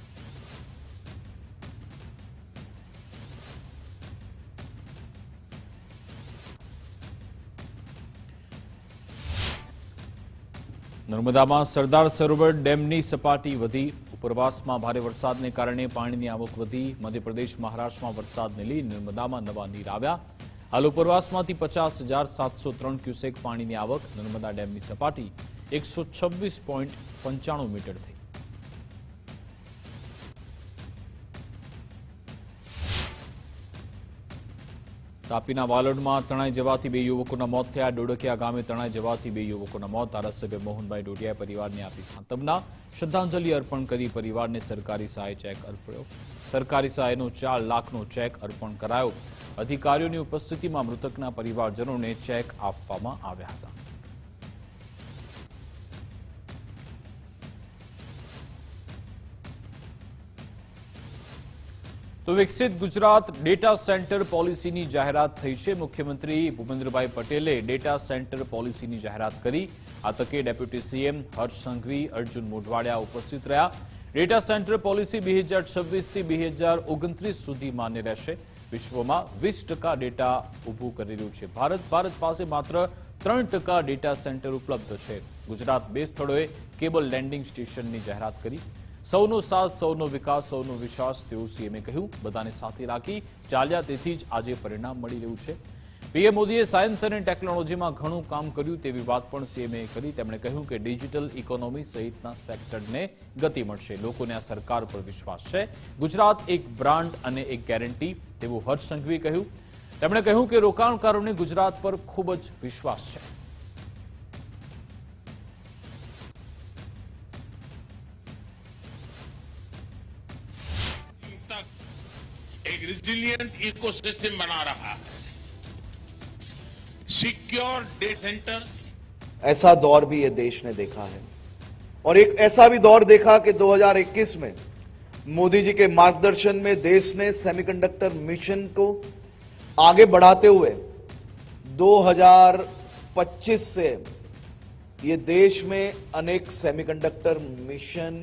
નર્મદામાં સરદાર સરોવર ડેમની સપાટી વધી. ઉપરવાસમાં ભારે વરસાદને કારણે પાણીની આવક વધી. મધ્યપ્રદેશ, મહારાષ્ટ્રમાં વરસાદને લઈ નર્મદામાં નવા નીર આવ્યા. હાલ ઉપરવાસમાંથી 50,703 ક્યુસેક પાણીની આવક. નર્મદા ડેમની સપાટી 126.95 મીટર થઈ. તાપીના વાલોડમાં તણાઈ જવાથી 2 યુવકોના મોત થયા. ડોડકિયા ગામે તણાઈ જવાથી 2 યુવકોના મોત. ધારાસભ્ય મોહનભાઈ ડોડિયાએ પરિવારને આપી સાંત્વના. શ્રદ્ધાંજલિ અર્પણ કરી પરિવારને સરકારી સહાય ચેક અર્પ્યો. સરકારી સહાયનો 4 લાખનો ચેક અર્પણ કરાયો. અધિકારીઓની ઉપસ્થિતિમાં મૃતકના પરિવારજનોને ચેક આપવામાં આવ્યા હતા. તો વિકસિત ગુજરાત ડેટા સેન્ટર પોલિસીની જાહેરાત થઈ છે. મુખ્યમંત્રી ભૂપેન્દ્રભાઈ પટેલે ડેટા સેન્ટર પોલિસીની જાહેરાત કરી. આ તકે ડેપ્યુટી સીએમ હર્ષ સંઘવી, અર્જુન મોઢવાડિયા ઉપસ્થિત રહ્યા. ડેટા સેન્ટર પોલિસી 2026 થી 2029 સુધી માન્ય રહેશે. વિશ્વમાં 20% ડેટા ઊભું કરી રહ્યું છે ભારત પાસે માત્ર 3% ડેટા સેન્ટર ઉપલબ્ધ છે. ગુજરાત 2 સ્થળોએ કેબલ લેન્ડિંગ સ્ટેશનની જાહેરાત કરી. સૌનો સાથ, સૌનો વિકાસ, સૌનો વિશ્વાસ તેવું સીએમએ કહ્યું. બધાને સાથે રાખી ચાલ્યા, તેથી જ આજે પરિણામ મળી રહ્યું છે. પીએમ મોદીએ સાયન્સ અને ટેકનોલોજીમાં ઘણું કામ કર્યું તેવી વાત પણ સીએમએ કરી. તેમણે કહ્યું કે ડિજિટલ ઇકોનોમી સહિતના સેક્ટરને ગતિ મળશે. લોકોને આ સરકાર પર વિશ્વાસ છે. ગુજરાત એક બ્રાન્ડ અને એક ગેરંટી તેવું હર્ષ સંઘવીએ કહ્યું. તેમણે કહ્યું કે રોકાણકારોને ગુજરાત પર ખૂબ જ વિશ્વાસ છે. एक रिजिलियंट इकोसिस्टम बना रहा है. Secure data centres. ऐसा दौर भी ये देश ने देखा है और एक ऐसा भी दौर देखा कि 2021 में मोदी जी के मार्गदर्शन में देश ने सेमीकंडक्टर मिशन को आगे बढ़ाते हुए 2025 से ये देश में अनेक सेमीकंडक्टर मिशन,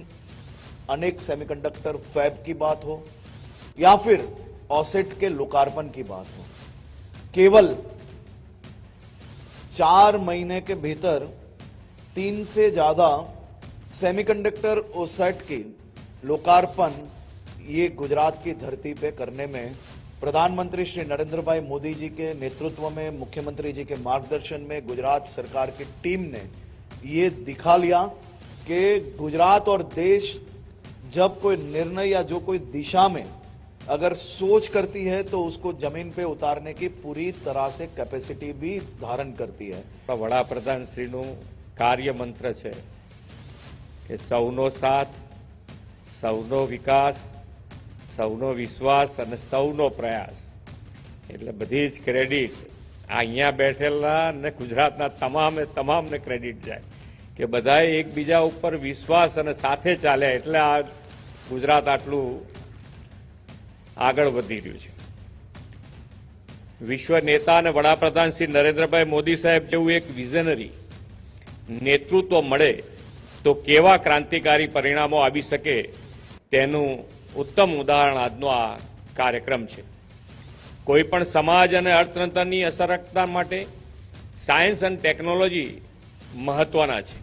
अनेक सेमीकंडक्टर फैब की बात हो या फिर ऑसेट के लोकार्पण की बात हो, केवल 4 महीने के भीतर 3 से ज्यादा सेमीकंडक्टर ओसेट की लोकार्पण ये गुजरात की धरती पे करने में प्रधानमंत्री श्री नरेंद्र भाई मोदी जी के नेतृत्व में, मुख्यमंत्री जी के मार्गदर्शन में गुजरात सरकार की टीम ने ये दिखा लिया कि गुजरात और देश जब कोई निर्णय या जो कोई दिशा में अगर सोच करती है तो उसको जमीन पे उतारने की पूरी तरह से कैपेसिटी भी धारण करती है. वडाप्रधान श्रीનું કાર્ય મંત્ર છે કે સૌનો સાથ, સૌનો વિકાસ, સૌનો વિશ્વાસ અને સૌનો પ્રયાસ. એટલે બધી જ ક્રેડિટ અહીંયા બેઠેલા અને ગુજરાતના તમામને ક્રેડિટ જાય કે બધાએ એકબીજા ઉપર વિશ્વાસ અને સાથે ચાલ્યા એટલે આ ગુજરાત આટલું આગળ વધી રહ્યું છે. વિશ્વ નેતા અને વડાપ્રધાન શ્રી નરેન્દ્રભાઈ મોદી સાહેબ જેવું એક વિઝનરી નેતૃત્વ મળે તો કેવા ક્રાંતિકારી પરિણામો આવી શકે તેનું ઉત્તમ ઉદાહરણ આજનો આ કાર્યક્રમ છે. કોઈપણ સમાજ અને અર્થતંત્રની અસરકારકતા માટે સાયન્સ અને ટેકનોલોજી મહત્વના છે.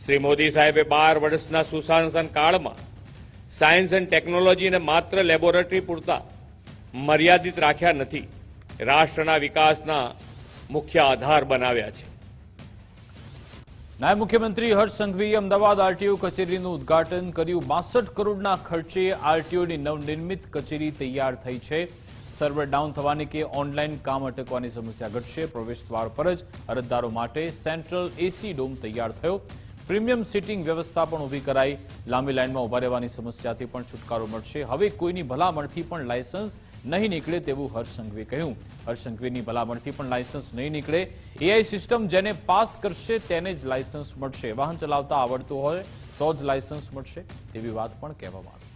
શ્રી મોદી સાહેબે 12 વર્ષના સુશાસન કાળમાં સાયન્સ એન્ડ ટેકનોલોજીને માત્ર લેબોરેટરી પૂરતા મર્યાદિત રાખ્યા નથી, રાષ્ટ્રના વિકાસના મુખ્ય આધાર બનાવ્યા છે. નાયબ મુખ્યમંત્રી હર્ષ સંઘવીએ અમદાવાદ આરટીઓ કચેરીનું ઉદ્ઘાટન કર્યું. 62 કરોડના ખર્ચે આરટીઓની નવનિર્મિત કચેરી તૈયાર થઈ છે. સર્વર ડાઉન થવાની કે ઓનલાઈન કામ અટકવાની સમસ્યા ઘટશે. પ્રવેશદ્વાર પર જ અરજદારો માટે સેન્ટ્રલ એસી ડોમ તૈયાર થયો. પ્રીમિયમ સીટિંગ વ્યવસ્થા પણ ઊભી કરાઈ. લાંબી લાઈનમાં ઉભા રહેવાની સમસ્યાથી પણ છુટકારો મળશે. હવે કોઈની ભલામણથી પણ લાયસન્સ નહીં નીકળે તેવું હર્ષ સંઘવીએ કહ્યું. હર્ષ સંઘવીની ભલામણથી પણ લાયસન્સ નહીં નીકળે. એઆઈ સિસ્ટમ જેને પાસ કરશે તેને જ લાયસન્સ મળશે. વાહન ચલાવતા આવડતું હોય તો જ લાયસન્સ મળશે તેવી વાત પણ કહેવામાં આવી.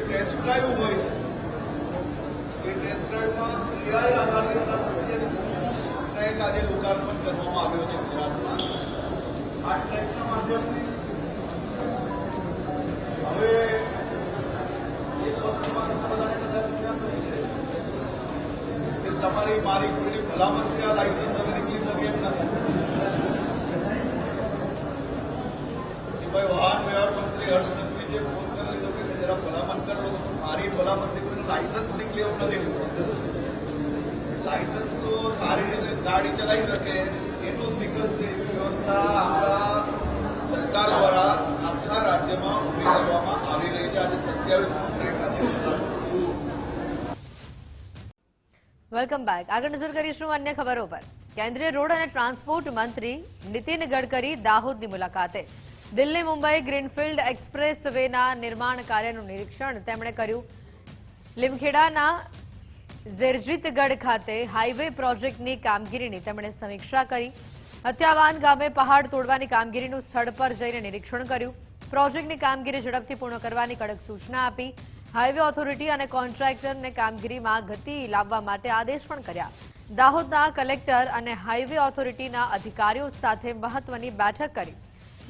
ટેસ્ટ ડ્રાઈવ હોય છે એ ટેસ્ટ ડ્રાઈવમાં એઆઈ આધારિતના 27 ટ્રેક આજે લોકાર્પણ કરવામાં આવ્યો છે ગુજરાતમાં. આ ટ્રેકના માધ્યમથી હવે એક વસ્તુમાં બધાને કદાચ ધ્યાન થયું છે કે તમારી મારી કોઈની ભલામણથી આ લાયસન્સ હવે નીકળી શકે એમ નથી. ભાઈ વાહન વ્યવહાર મંત્રી હર્ષ સંઘવીએ ફોન કરી લીધો કે જરા ભલામણ કરો. મારી ભલામણથી કોઈનું લાયસન્સ નીકળે એવું નથી. લાયસન્સ તો સારી રીતે ગાડી ચલાવી શકે એનું જ વિકલ્પ છે. એવી વ્યવસ્થા આપણા સરકાર દ્વારા આખા રાજ્યમાં ઊભી કરવામાં આવી રહી છે. આજે 27મો ટ્રેક આજે વેલકમ બેક. આગળ નજર કરીશું અન્ય ખબરો પર. કેન્દ્રીય રોડ અને ટ્રાન્સપોર્ટ મંત્રી નીતિન ગડકરી દાહોદની મુલાકાતે. દિલ્હી મુંબઈ ગ્રીનફિલ્ડ એક્સપ્રેસ વેના નિર્માણ કાર્યનું નિરીક્ષણ તેમણે કર્યું. લીમખેડાના ઝેરજીતગઢ ખાતે હાઈવે પ્રોજેક્ટની કામગીરીની તેમણે સમીક્ષા કરી. હત્યાવાન ગામે પહાડ તોડવાની કામગીરીનું સ્થળ પર જઈને નિરીક્ષણ કર્યું. પ્રોજેક્ટની કામગીરી ઝડપથી પૂર્ણ કરવાની કડક સૂચના આપી. હાઈવે ઓથોરિટી અને કોન્ટ્રાક્ટરને કામગીરીમાં ગતિ લાવવા માટે આદેશ પણ કર્યા. દાહોદના કલેક્ટર અને હાઈવે ઓથોરિટીના અધિકારીઓ સાથે મહત્વની બેઠક કરી.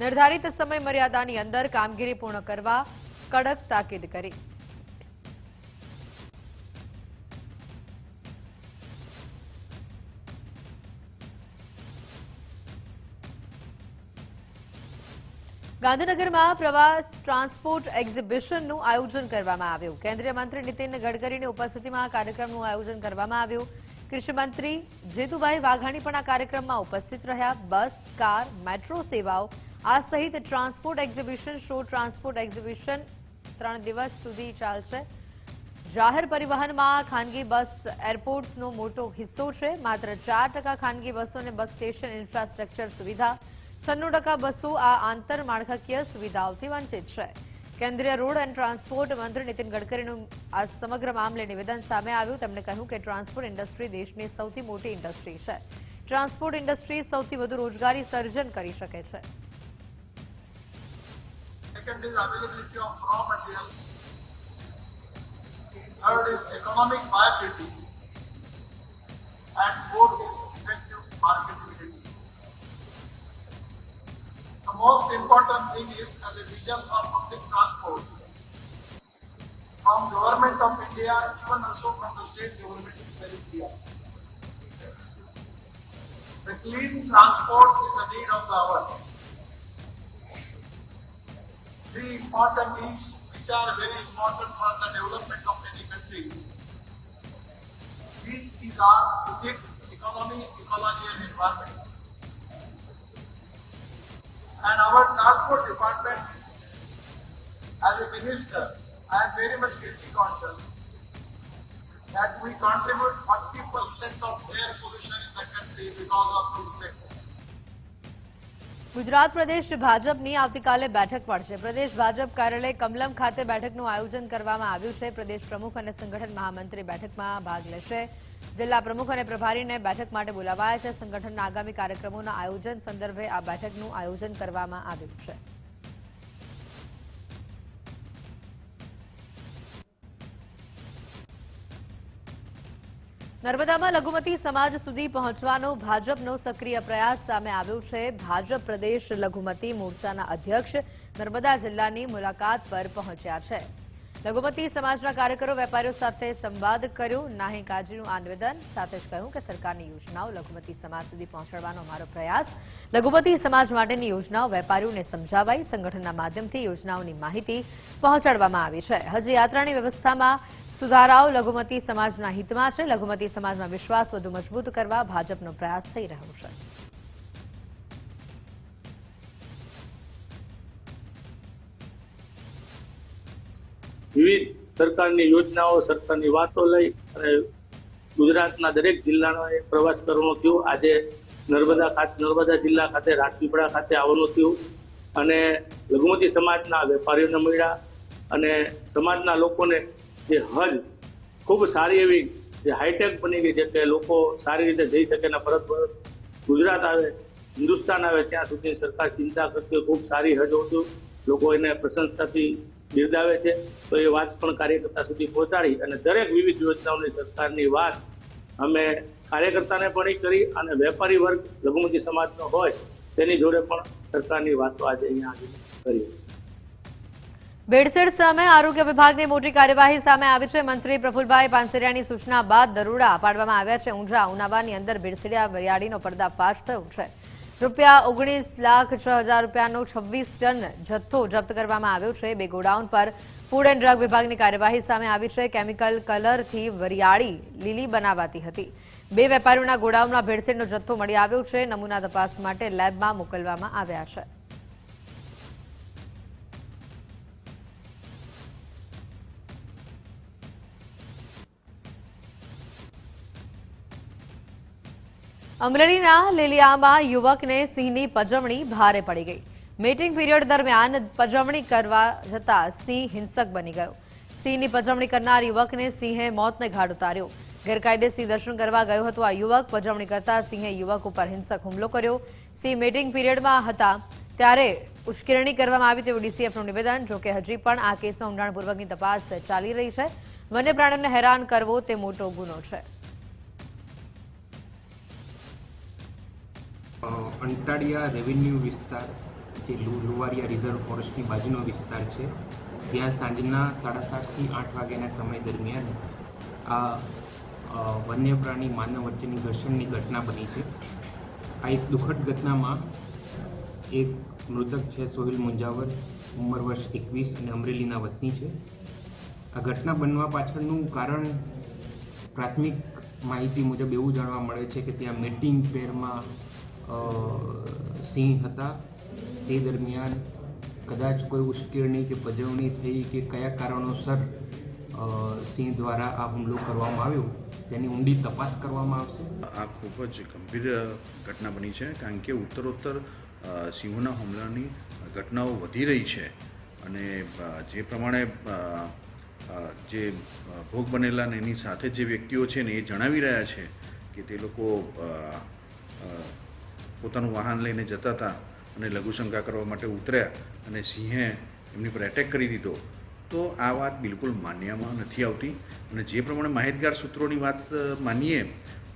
નિર્ધારિત સમય મર્યાદાની અંદર કામગીરી પૂર્ણ કરવા કડક તાકીદ કરી. ગાંધીનગરમાં પ્રવાસ ટ્રાન્સપોર્ટ એક્ઝિબિશનનું આયોજન કરવામાં આવ્યું. કેન્દ્રીય મંત્રી નીતિન ગડકરીની ઉપસ્થિતિમાં આ કાર્યક્રમનું આયોજન કરવામાં આવ્યું. કૃષિ મંત્રી જેતુભાઈ વાઘાણી પણ આ કાર્યક્રમમાં ઉપસ્થિત રહ્યા. બસ, કાર, મેટ્રો સેવાઓ આ સહિત transport exhibition show transport exhibition 3 દિવસ સુધી ચાલશે. જાહેર પરિવહનમાં ખાનગી બસ એરપોર્ટનો મોટો હિસ્સો છે. માત્ર 4% ખાનગી બસો અને બસ સ્ટેશન ઇન્ફ્રાસ્ટ્રક્ચર સુવિધા, 96% બસો આ આંતરમાળખાકીય સુવિધાઓથી વંચિત છે. કેન્દ્રીય રોડ અને ટ્રાન્સપોર્ટ મંત્રી નીતિન ગડકરીનું આ સમગ્ર મામલે નિવેદન સામે આવ્યું. તેમણે કહ્યું કે ટ્રાન્સપોર્ટ ઇન્ડસ્ટ્રી દેશની સૌથી મોટી ઇન્ડસ્ટ્રી છે. ટ્રાન્સપોર્ટ ઇન્ડસ્ટ્રી સૌથી વધુ રોજગારી સર્જન કરી શકે છે. Second is availability of raw material. Third is economic viability. And fourth is effective marketability. The most important thing is as a vision for public transport from Government of India, even also from the state government is very clear. The clean transport is the need of the hour. Three important needs which are very important for the development of any country. These are ethics, economy, ecology and environment. And our transport department, as a minister, I am very much guilty conscious that we contribute 40% of air pollution in the country because of this sector. Gujarat પ્રદેશ ભાજપની આવતીકાલે બેઠક પડશે. પ્રદેશ ભાજપ કાર્યાલય કમલમ ખાતે બેઠકનું આયોજન કરવામાં આવ્યું છે. પ્રદેશ પ્રમુખ અને સંગઠન મહામંત્રી બેઠકમાં ભાગ લેશે. જિલ્લા પ્રમુખ અને પ્રભારીને બેઠક માટે બોલાવાયા છે. સંગઠનના આગામી કાર્યક્રમોના આયોજન સંદર્ભે આ બેઠકનું આયોજન કરવામાં આવ્યું છે. નર્મદામાં લઘુમતી સમાજ સુધી પહોંચવાનો ભાજપનો સક્રિય પ્રયાસ સામે આવ્યો છે. ભાજપ પ્રદેશ લઘુમતી મોરચાના અધ્યક્ષ નર્મદા જિલ્લાની મુલાકાત પર પહોંચ્યા છે. લઘુમતી સમાજના કાર્યકરો વેપારીઓ સાથે સંવાદ કર્યો. નાહી કાજીનું આ નિવેદન સાથે જ કહ્યું કે સરકારની યોજનાઓ લઘુમતી સમાજ સુધી પહોંચાડવાનો અમારો પ્રયાસ. લઘુમતી સમાજ માટેની યોજનાઓ વેપારીઓને સમજાવાઈ. સંગઠનના માધ્યમથી યોજનાઓની માહિતી પહોંચાડવામાં આવી છે. હજ યાત્રાની વ્યવસ્થામાં સુધારાઓ લઘુમતી સમાજના હિતમાં છે. લઘુમતી સમાજમાં વિશ્વાસ વધુ મજબૂત કરવા ભાજપનો પ્રયાસ થઈ રહ્યો છે. વિવિધ સરકારની યોજનાઓ, સરકારની વાતો લઈ અને ગુજરાતના દરેક જિલ્લાનો પ્રવાસ કરવાનો થયો. આજે નર્મદા જિલ્લા ખાતે રાજપીપળા ખાતે આવવાનું થયું અને લઘુમતી સમાજના વેપારીઓને મળ્યા અને સમાજના લોકોને જે હજ ખૂબ સારી એવી જે હાઈટેક બની ગઈ છે કે લોકો સારી રીતે જઈ શકે ને પરત ગુજરાત આવે, હિન્દુસ્તાન આવે ત્યાં સુધી સરકાર ચિંતા કરતી હોય. ખૂબ સારી હજ હોતું, લોકો એને પ્રશંસાથી બિરદાવે છે. તો એ વાત પણ કાર્યકર્તા સુધી પહોંચાડી અને દરેક વિવિધ યોજનાઓની સરકારની વાત અમે કાર્યકર્તાને પણ કરી અને વેપારી વર્ગ લઘુમતી સમાજનો હોય તેની જોડે પણ સરકારની વાતો આજે અહીંયા કરી. ભેળસેળ સામે આરોગ્ય વિભાગની મોટી કાર્યવાહી સામે આવી છે. મંત્રી પ્રફુલભાઈ પાનસેરિયાની સૂચના બાદ દરોડા પાડવામાં આવ્યા છે. ઊંઝા ઉનાવાની અંદર ભેળસેળિયા વરિયાળીનો પર્દાફાશ થયો છે. ₹19,06,000 રૂપિયાનો 26 ટન જથ્થો જપ્ત કરવામાં આવ્યો છે. 2 ગોડાઉન પર ફૂડ એન્ડ ડ્રગ વિભાગની કાર્યવાહી સામે આવી છે. કેમિકલ કલરથી વરિયાળી લીલી બનાવાતી હતી. 2 વેપારીઓના ગોડાઉનમાં ભેળસેળનો જથ્થો મળી આવ્યો છે. નમૂના તપાસ માટે લેબમાં મોકલવામાં આવ્યા છે. અમરેલીના લીલિયામાં યુવકને સિંહની પજવણી ભારે પડી ગઈ. મીટિંગ પીરિયડ દરમિયાન પજવણી કરવા જતા સિંહ હિંસક બની ગયો. સિંહની પજવણી કરનાર યુવકને સિંહે મોતને ઘાટ ઉતાર્યો. ગેરકાયદે સિંહ દર્શન કરવા ગયો હતો આ યુવક. પજવણી કરતા સિંહે યુવક ઉપર હિંસક હુમલો કર્યો. સિંહ મીટિંગ પીરિયડમાં હતા ત્યારે ઉશ્કેરણી કરવામાં આવી તેવું ડીસીએફનું નિવેદન. જોકે હજી પણ આ કેસમાં ઊંડાણપૂર્વકની તપાસ ચાલી રહી છે. વન્ય પ્રાણીઓને હેરાન કરવો તે મોટો ગુનો છે. અંટાળિયા રેવન્યુ વિસ્તાર જે લુવારિયા રિઝર્વ ફોરેસ્ટની બાજુનો વિસ્તાર છે ત્યાં સાંજના 7:30 થી 8 વાગ્યાના સમય દરમિયાન આ વન્ય પ્રાણી માનવ વચ્ચેની ઘર્ષણની ઘટના બની છે. આ એક દુઃખદ ઘટનામાં એક મૃતક છે સોહિલ મુંજાવર, ઉંમર વર્ષ 21 અને અમરેલીના વતની છે. આ ઘટના બનવા પાછળનું કારણ પ્રાથમિક માહિતી મુજબ એવું જાણવા મળે છે કે ત્યાં મીટિંગ પેરમાં સિંહ હતા. તે દરમિયાન કદાચ કોઈ ઉશ્કેરણી કે પજવણી થઈ કે કયા કારણોસર સિંહ દ્વારા આ હુમલો કરવામાં આવ્યો તેની ઊંડી તપાસ કરવામાં આવશે. આ ખૂબ જ ગંભીર ઘટના બની છે કારણ કે ઉત્તરોત્તર સિંહોના હુમલાની ઘટનાઓ વધી રહી છે અને જે પ્રમાણે જે ભોગ બનેલા ને એની સાથે જે વ્યક્તિઓ છે ને એ જણાવી રહ્યા છે કે તે લોકો પોતાનું વાહન લઈને જતા હતા અને લઘુશંકા કરવા માટે ઉતર્યા અને સિંહે એમની પર એટેક કરી દીધો. તો આ વાત બિલકુલ માન્યમાં નથી આવતી અને જે પ્રમાણે માહિતગાર સૂત્રોની વાત માનીએ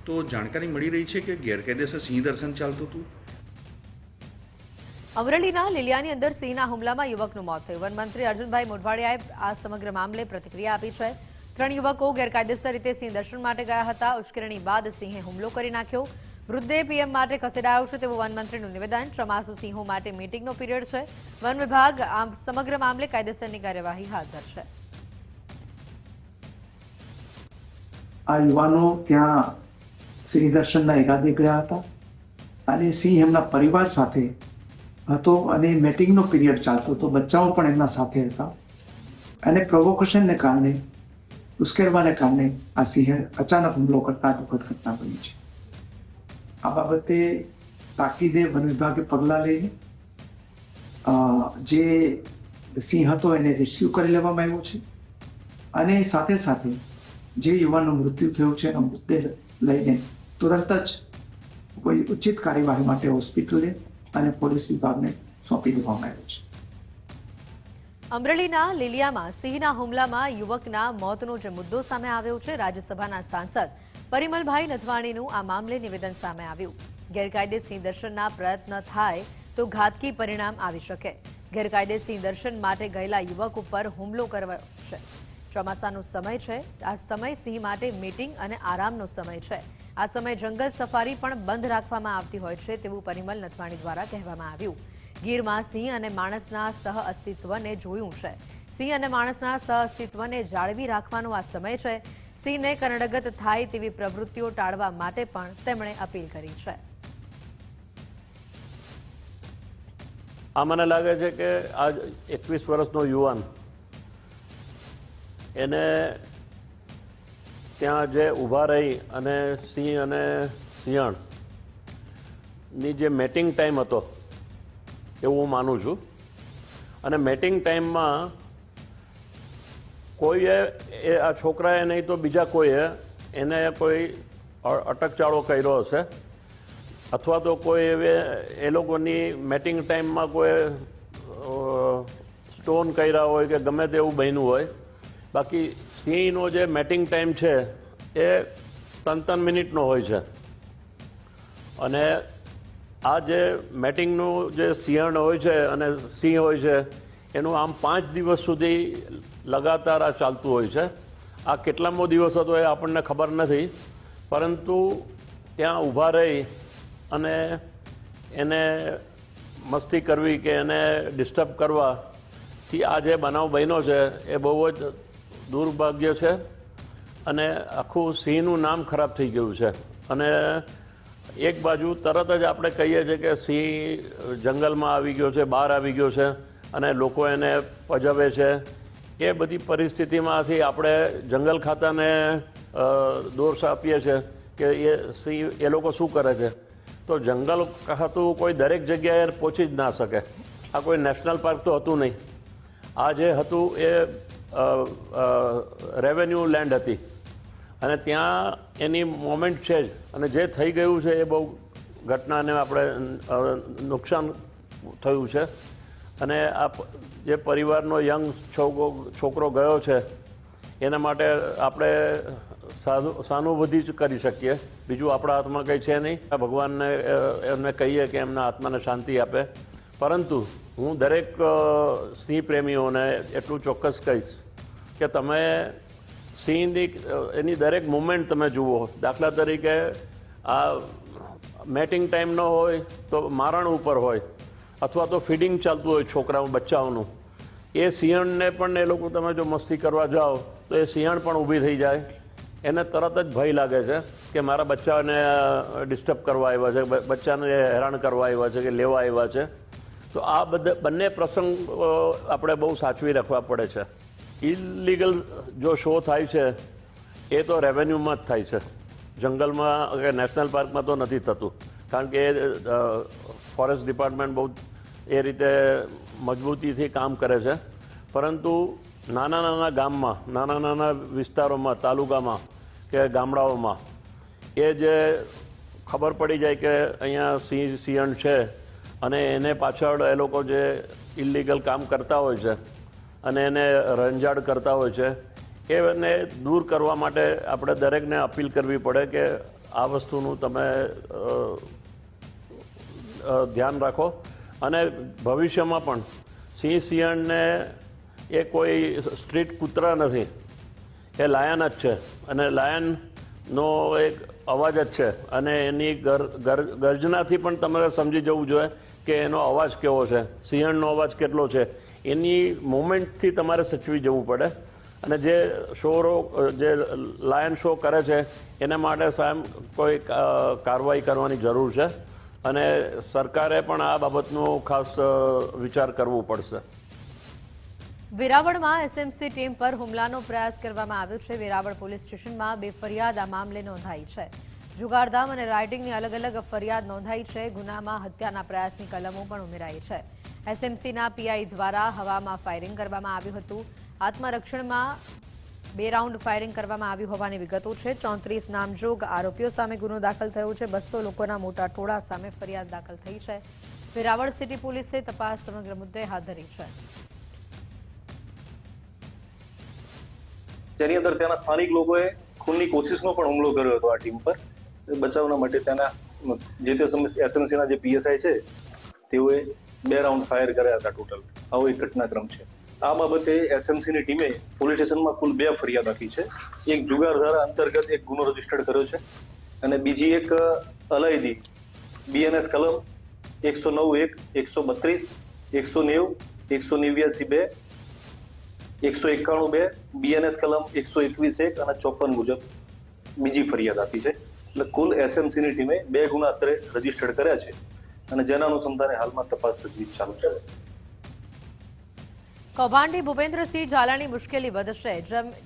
તો જાણકારી મળી રહી છે કે ગેરકાયદેસર સિંહ દર્શન ચાલતું હતું. અમરેલીના લીલિયાની અંદર સિંહના હુમલામાં યુવકનું મોત થયું. વનમંત્રી અર્જુનભાઈ મોઢવાડિયાએ આ સમગ્ર મામલે પ્રતિક્રિયા આપી છે. 3 યુવકો ગેરકાયદેસર રીતે સિંહ દર્શન માટે ગયા હતા. ઉશ્કેરણી બાદ સિંહે હુમલો કરી નાખ્યો. મૃતદેહ પીએમ માટે ખસેડાયો છે તેવું વનમંત્રીનું નિવેદન. ચોમાસુ સિંહો માટે મીટિંગનો પીરિયડ છે. વન વિભાગ સમગ્ર મામલે કાયદેસરની કાર્યવાહી હાથ ધરશે. આ યુવાનો ત્યાં સિંહ દર્શનના એકાદે ગયા હતા અને સિંહ એમના પરિવાર સાથે હતો અને મીટિંગનો પીરિયડ ચાલતો હતો. બચ્ચાઓ પણ એમના સાથે હતા અને પ્રોવોકેશનને કારણે, ઉશ્કેરવાને કારણે આ સિંહે અચાનક હુમલો કરતા દુઃખદ ઘટના બની છે. આ બાબતે તાકીદે વન વિભાગે પગલાં લઈને જે સિંહ હતો એને રેસ્ક્યુ કરી લેવામાં આવ્યો છે અને સાથે સાથે જે યુવાનનું મૃત્યુ થયું છે એનો મૃતદેહ લઈને તુરંત જ કોઈ ઉચિત કાર્યવાહી માટે હોસ્પિટલે અને પોલીસ વિભાગને સોંપી દેવામાં આવ્યો છે. અમરેલીના લીલિયામાં સિંહના હુમલામાં યુવકના મોતનો જે મુદ્દો સામે આવ્યો છે, રાજ્યસભાના સાંસદ પરિમલભાઈ નથવાણીનું આ મામલે નિવેદન સામે આવ્યું. ગેરકાયદે સિંહ દર્શનના પ્રયત્ન થાય તો ઘાતકી પરિણામ આવી શકે. ગેરકાયદે સિંહ દર્શન માટે ગયેલા યુવક ઉપર હુમલો કરાયો છે. ચોમાસાનો સમય છે. આ સમય સિંહ માટે મીટિંગ અને આરામનો સમય છે. આ સમય જંગલ સફારી પણ બંધ રાખવામાં આવતી હોય છે તેવું પરિમલ નથવાણી દ્વારા કહેવામાં આવ્યું. ગીરમાં સિંહ અને માણસના સહ અસ્તિત્વને જોયું છે. સિંહ અને માણસના સહઅસ્તિત્વને જાળવી રાખવાનો આ સમય છે. સિંહને કરણગત થાય તેવી પ્રવૃત્તિઓ ટાળવા માટે પણ તેમણે અપીલ કરી છે. આ મને લાગે છે કે આજ 21 વર્ષનો યુવાન એને ત્યાં જે ઊભા રહી અને સિંહ અને સિંહણની જે મેટિંગ ટાઈમ હતો એવું હું માનું છું. અને મેટિંગ ટાઈમમાં કોઈએ આ છોકરાએ નહીં તો બીજા કોઈએ એને કોઈ અટકચાળો કર્યો હશે, અથવા તો કોઈ એ લોકોની મેટિંગ ટાઈમમાં કોઈ સ્ટોન કર્યા હોય કે ગમે તેવું બન્યું હોય. બાકી સિંહનો જે મેટિંગ ટાઈમ છે એ 3 મિનિટનો હોય છે. અને આ જે મેટિંગનું જે સિંહણ હોય છે અને સિંહ હોય છે એનું આમ 5 દિવસ સુધી લગાતાર આ ચાલતું હોય છે. આ કેટલામો દિવસ હતો એ આપણને ખબર નથી, પરંતુ ત્યાં ઊભા રહી અને એને મસ્તી કરવી કે એને ડિસ્ટર્બ કરવાથી આ જે બનાવ બન્યો છે એ બહુ જ દુર્ભાગ્ય છે. અને આખું સિંહનું નામ ખરાબ થઈ ગયું છે. અને એક બાજુ તરત જ આપણે કહીએ છીએ કે સિંહ જંગલમાં આવી ગયો છે, બહાર આવી ગયો છે અને લોકો એને પજવે છે. એ બધી પરિસ્થિતિમાંથી આપણે જંગલ ખાતાને દોષ આપીએ છીએ કે એ સિંહ એ લોકો શું કરે છે. તો જંગલ ખાતું કોઈ દરેક જગ્યાએ પહોંચી જ ના શકે. આ કોઈ નેશનલ પાર્ક તો હતું નહીં. આ જે હતું એ રેવન્યુ લેન્ડ હતી અને ત્યાં એની મોમેન્ટ છે જ. અને જે થઈ ગયું છે એ બહુ ઘટનાને આપણે નુકસાન થયું છે. અને આ જે પરિવારનો યંગ છોકરો ગયો છે એના માટે આપણે સહાનુભૂતિ જ કરી શકીએ. બીજું આપણા હાથમાં કંઈ છે નહીં. ભગવાનને એમને કહીએ કે એમના આત્માને શાંતિ આપે. પરંતુ હું દરેક સિંહ પ્રેમીઓને એટલું ચોક્કસ કહીશ કે તમે સિંહની એની દરેક મુવમેન્ટ તમે જુઓ. દાખલા તરીકે આ મેટિંગ ટાઈમ ન હોય તો મારણ ઉપર હોય અથવા તો ફીડિંગ ચાલતું હોય છોકરાઓ બચ્ચાઓનું, એ સિંહણને પણ એ લોકો તમે જો મસ્તી કરવા જાઓ તો એ સિંહણ પણ ઊભી થઈ જાય. એને તરત જ ભય લાગે છે કે મારા બચ્ચાને ડિસ્ટર્બ કરવા આવ્યા છે, બચ્ચાને હેરાન કરવા આવ્યા છે કે લેવા આવ્યા છે. તો આ બંને પ્રસંગ આપણે બહુ સાચવી રાખવા પડે છે. ઇલીગલ જો શો થાય છે એ તો રેવન્યુમાં જ થાય છે. જંગલમાં કે નેશનલ પાર્કમાં તો નથી થતું, કારણ કે ફોરેસ્ટ ડિપાર્ટમેન્ટ બહુ એ રીતે મજબૂતીથી કામ કરે છે. પરંતુ નાના નાના ગામમાં, નાના નાના વિસ્તારોમાં, તાલુકામાં કે ગામડાઓમાં એ જે ખબર પડી જાય કે અહીંયા સિંહણ છે અને એને પાછળ એ લોકો જે ઇલીગલ કામ કરતા હોય છે અને એને રંજાડ કરતા હોય છે, એને દૂર કરવા માટે આપણે દરેકને અપીલ કરવી પડે કે આ વસ્તુનું તમે ધ્યાન રાખો. અને ભવિષ્યમાં પણ સિંહણને એ કોઈ સ્ટ્રીટ કૂતરા નથી, એ લાયન જ છે. અને લાયનનો એક અવાજ જ છે. અને એની ગર્જનાથી પણ તમારે સમજી જવું જોઈએ કે એનો અવાજ કેવો છે, સિંહણનો અવાજ કેટલો છે. એની મુવમેન્ટથી તમારે સચવી જવું પડે. અને જે જે લાયન શો કરે છે એના માટે સાહેબ કોઈ કાર્યવાહી કરવાની જરૂર છે. અને સરકારે પણ આ બાબતનો ખાસ વિચાર કરવો પડશે. વેરાવળમાં એસએમસી ટીમ પર હુમલાનો પ્રયાસ કરવામાં આવ્યો છે. વેરાવળ પોલીસ સ્ટેશનમાં 2 ફરિયાદ આ મામલે નોંધાઈ છે. જુગારધામ અને રાઇડિંગની અલગ અલગ ફરિયાદ નોંધાઈ છે. ગુનામાં હત્યાના પ્રયાસની કલમો પણ ઉમેરાઈ છે. એસએમસીના પીઆઈ દ્વારા હવામાં ફાયરિંગ કરવામાં આવ્યું હતું. આત્મરક્ષણમાં 2 રાઉન્ડ ફાયરિંગ કરવામાં આવ્યું હોવાની વિગતો છે. 34 નામજોગ આરોપીઓ સામે ગુનો દાખલ થયો છે. 200 લોકોના મોટા ટોળા સામે ફરિયાદ દાખલ થઈ છે. વેરાવળ સિટી પોલીસે તપાસ સમગ્ર મુદ્દે હાથ ધરી છે. જેની અંદર ત્યાંના સ્થાનિક લોકોએ ખૂનની કોશિશનો પણ હુમલો કર્યો હતો આ ટીમ પર. બચાવના માટે ત્યાંના જે તે એસએમસીના જે પીએસઆઈ છે તેઓએ 2 રાઉન્ડ ફાયર કર્યા હતા. ટોટલ આવો એક ઘટનાક્રમ છે. આ બાબતે એસએમસીની ટીમે પોલીસ સ્ટેશનમાં કુલ 2 ફરિયાદ આપી છે. એક જુગાર ધારા અંતર્ગત એક ગુનો રજીસ્ટર્ડ કર્યો છે અને બીજી એક અલાયદી બીએનએસ કલમ 109(1), 132, 190, 189(2), 191(2) BNS કલમ 121(1) અને 54 મુજબ બીજી ફરિયાદ આપી છે. એટલે કુલ એસએમસીની ટીમે 2 ગુના અત્રે રજીસ્ટર્ડ કર્યા છે અને જેના અનુસંધાને હાલમાં તપાસ તજવીજ ચાલુ છે. કૌભાંડી ભૂપેન્દ્રસિંહ ઝાલાની મુશ્કેલી વધશે.